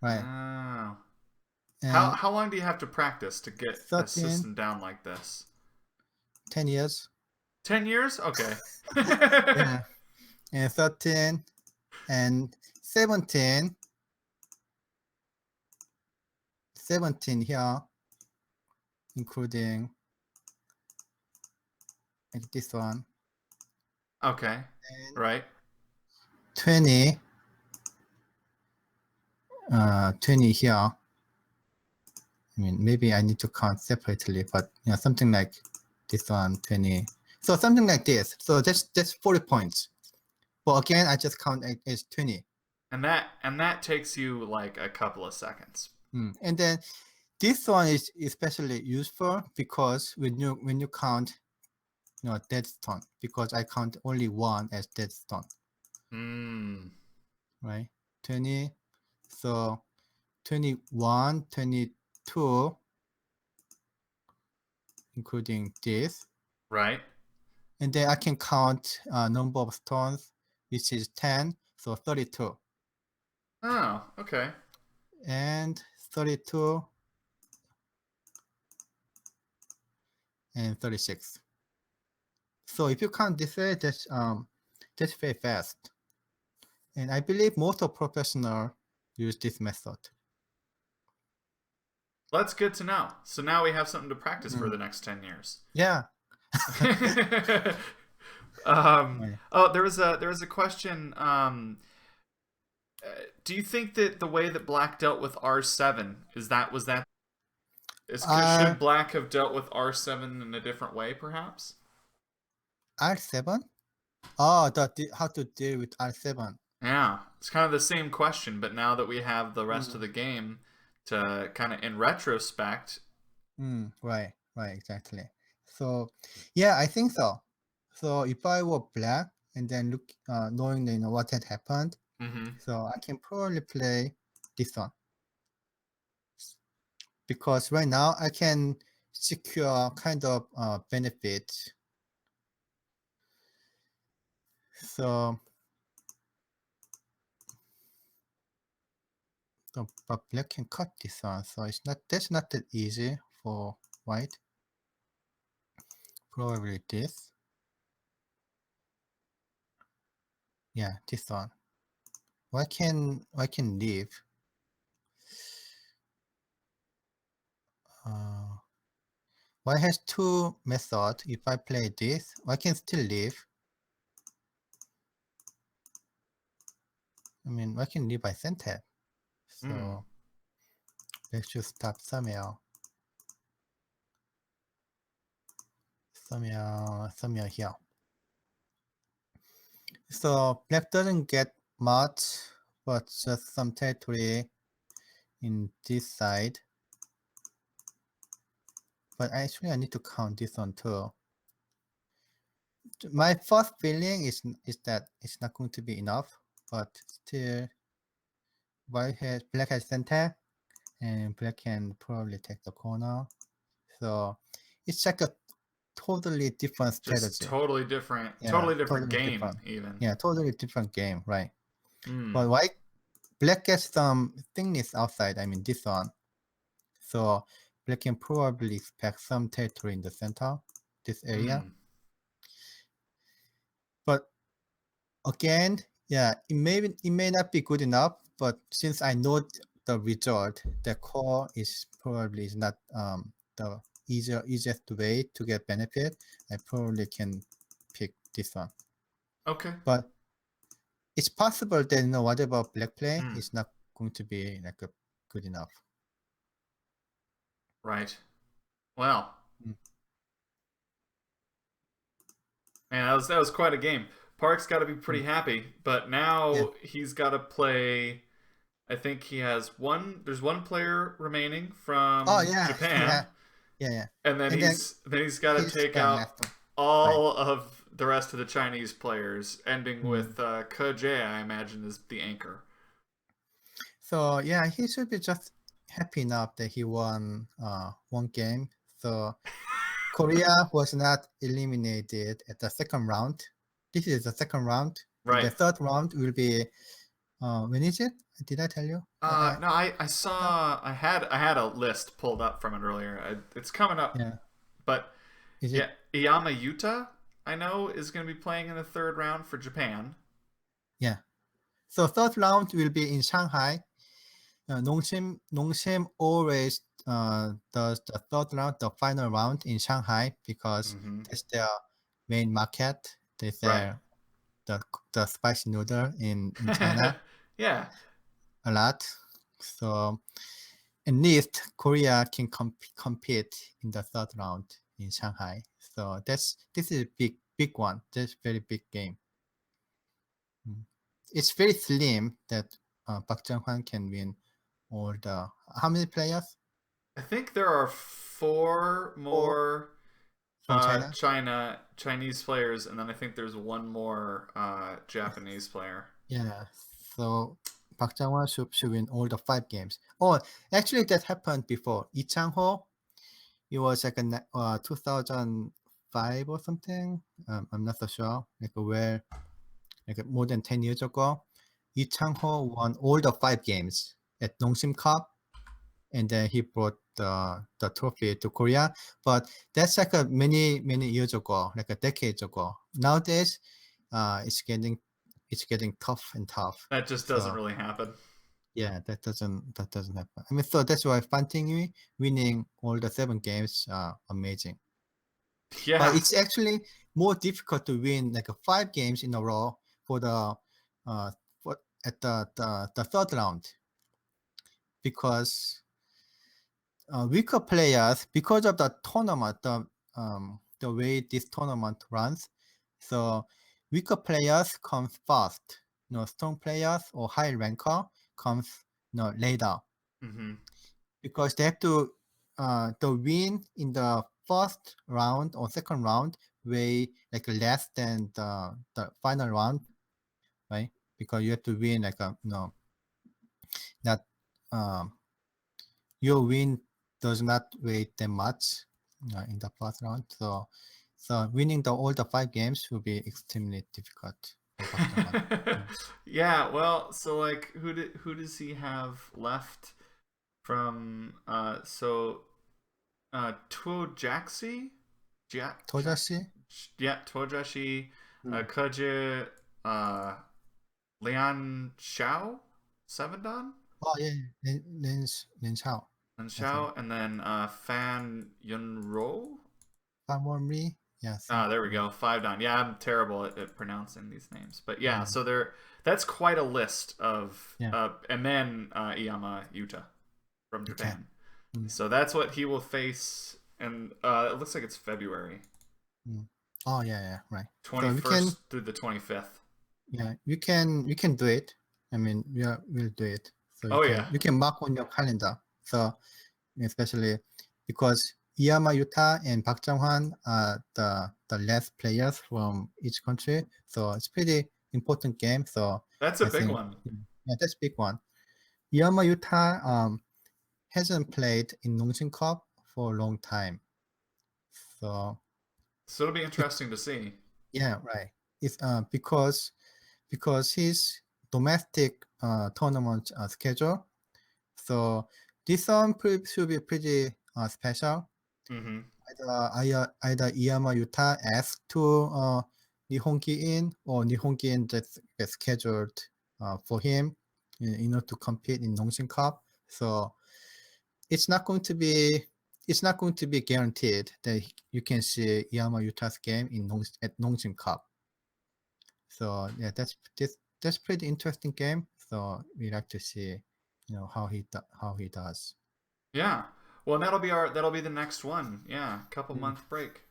Speaker 2: right?
Speaker 1: Oh.
Speaker 2: And
Speaker 1: How long do you have to practice to get a
Speaker 2: 13,
Speaker 1: system down like this?
Speaker 2: 10 years.
Speaker 1: 10 years? Okay.
Speaker 2: Yeah, and 13 and 17, 17 here, including like this one,
Speaker 1: Okay.
Speaker 2: and
Speaker 1: Right.
Speaker 2: 20, 20 here. I mean, maybe I need to count separately, but something like this one, 20. So something like this. So that's 40 points. But again, I just count as 20.
Speaker 1: And that takes you like a couple of seconds.
Speaker 2: And then this one is especially useful because when you count, dead stone, because I count only one as dead stone, right? 20. So 21, 22, including this.
Speaker 1: Right.
Speaker 2: And then I can count number of stones, which is 10, so 32.
Speaker 1: Oh, okay.
Speaker 2: And 32 and 36. So if you count this way, that's very fast. And I believe most of professionals use this method.
Speaker 1: That's good to know. So now we have something to practice for the next 10 years.
Speaker 2: Yeah.
Speaker 1: Oh, there was a question. Do you think that the way that Black dealt with R7 should Black have dealt with R7 in a different way, perhaps?
Speaker 2: R7? Oh, how to deal with R7.
Speaker 1: Yeah, it's kind of the same question, but now that we have the rest of the game to kind of in retrospect.
Speaker 2: Right, exactly. So, yeah, I think so. So if I were Black and then look, knowing what had happened, so I can probably play this one because right now I can secure kind of benefit. So, but Black can cut this one, so that's not that easy for White. Probably this. Yeah, this one. Why can leave? Why has two methods? If I play this, I can still leave. I mean, I can leave by center. So let's just stop somewhere. Somewhere here. So black doesn't get much, but just some territory in this side. But actually I need to count this one too. My first feeling is that it's not going to be enough, but still black has center, and black can probably take the corner. So it's like a totally different strategy.
Speaker 1: Just totally different,
Speaker 2: Yeah,
Speaker 1: totally different
Speaker 2: totally
Speaker 1: game
Speaker 2: different.
Speaker 1: even.
Speaker 2: Yeah, totally different game, right?
Speaker 1: Mm.
Speaker 2: But black gets some thickness outside, I mean this one. So black can probably expect some territory in the center, this area. But again, yeah, it may not be good enough, but since I know the result, the core is probably not the easiest way to get benefit. I probably can pick this one.
Speaker 1: Okay.
Speaker 2: But it's possible that whatever black play is not going to be like good enough.
Speaker 1: Right. Well. Man, that was quite a game. Park's got to be pretty happy, but now he's got to play. I think he has there's one player remaining from Japan.
Speaker 2: Yeah.
Speaker 1: And then he's got to take out all of the rest of the Chinese players, ending with Ke Jie, I imagine, is the anchor.
Speaker 2: So yeah, he should be just happy enough that he won one game. So Korea was not eliminated at the second round. This is the second round.
Speaker 1: Right.
Speaker 2: And the third round will be when is it? Did I tell you?
Speaker 1: No, I saw I had a list pulled up from it earlier. It's coming up.
Speaker 2: Yeah.
Speaker 1: But Iyama Yuta, I know, is going to be playing in the third round for Japan.
Speaker 2: Yeah. So third round will be in Shanghai. Nongshim always does the third round, the final round in Shanghai, because that's their main market. They sell the spicy noodle in China.
Speaker 1: Yeah.
Speaker 2: A lot. So at least Korea can compete in the third round in Shanghai. So this is a big one. That's very big game. It's very slim that Park Junghwan can win all the. How many players?
Speaker 1: I think there are 4 more
Speaker 2: from
Speaker 1: Chinese players, and then I think there's one more Japanese player.
Speaker 2: Yeah. So Park Junghwan should win all the 5 games. Oh, actually, that happened before. Lee Chang-ho, it was like 2005 or something. I'm not so sure. Like more than 10 years ago, Lee Chang-ho won all the 5 games at Nongshim Cup, and then he brought the trophy to Korea. But that's like many years ago, like a decade ago. Nowadays, it's getting tough and tough.
Speaker 1: That just doesn't really happen.
Speaker 2: Yeah, that doesn't happen. I mean, so that's why Tingyu winning all the 7 games are amazing.
Speaker 1: Yeah.
Speaker 2: But it's actually more difficult to win like 5 games in a row for the at the third round, because weaker players, because of the tournament, the way this tournament runs, so weaker players comes first. Strong players or high ranker comes later, because they have to win in the first round or second round way like less than the final round, right? Because you have to win like that your win does not weigh that much in the first round. So winning all the 5 games will be extremely difficult.
Speaker 1: Yeah, well, so like who does he have left from Tojaxi?
Speaker 2: Tojashi?
Speaker 1: Yeah, Tojashi, Ke Jie, Lian Xiao, 7-dan?
Speaker 2: Oh yeah, Lin Xiao.
Speaker 1: And then Fan Yunro?
Speaker 2: Fan Wonri? Yes.
Speaker 1: There we go. 5-dan. Yeah, I'm terrible at pronouncing these names, but yeah. So that's quite a list of.
Speaker 2: Yeah.
Speaker 1: And then Iyama Yuta from
Speaker 2: Okay.
Speaker 1: Japan. So that's what he will face, and it looks like it's February.
Speaker 2: Oh yeah, right.
Speaker 1: 21st through the 25th.
Speaker 2: Yeah, you can do it. I mean, we'll do it. So you can mark on your calendar. So especially because Iyama Yuta and Park Junghwan are the last players from each country. So it's pretty important game. So
Speaker 1: that's a
Speaker 2: I
Speaker 1: big
Speaker 2: think,
Speaker 1: one.
Speaker 2: Yeah, that's a big one. Iyama Yuta hasn't played in Nongshim Cup for a long time. So
Speaker 1: it'll be interesting to see.
Speaker 2: Yeah, right. It's because his domestic tournament schedule. So this one should be pretty special.
Speaker 1: Mm-hmm.
Speaker 2: Either Iyama Yuta asked to Nihonki in, or Nihonki in just get scheduled for him in order to compete in Nongshim Cup. So it's not going to be guaranteed that you can see Iyama Yuta's game at Nongshim Cup. So yeah, that's pretty interesting game. So we like to see, how he does.
Speaker 1: Yeah. Well, that'll be the next one. Yeah, couple month break,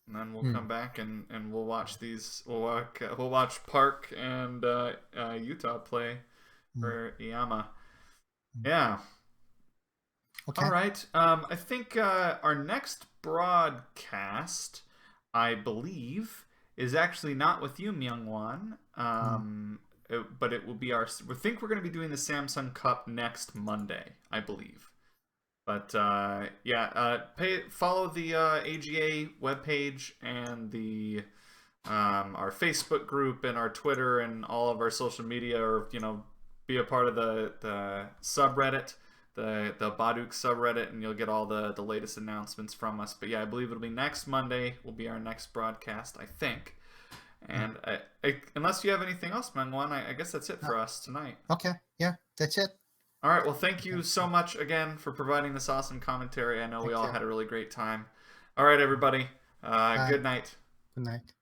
Speaker 1: and then we'll come back and we'll watch these. We'll watch Park and Utah play for Iyama. Yeah.
Speaker 2: Okay.
Speaker 1: All right. I think our next broadcast, I believe, is actually not with you, Myungwan. But it will be we think we're going to be doing the Samsung Cup next Monday, I believe. But follow the AGA webpage and the our Facebook group and our Twitter and all of our social media, or be a part of the subreddit, the Baduk subreddit, and you'll get all the latest announcements from us. But yeah, I believe it'll be next Monday will be our next broadcast, I think. And unless you have anything else, Myungwan, I guess that's it for us tonight.
Speaker 2: Okay, yeah, that's it.
Speaker 1: All right, well, thank you so much again for providing this awesome commentary. I know we all had a really great time. All right, everybody, good night.
Speaker 2: Good night.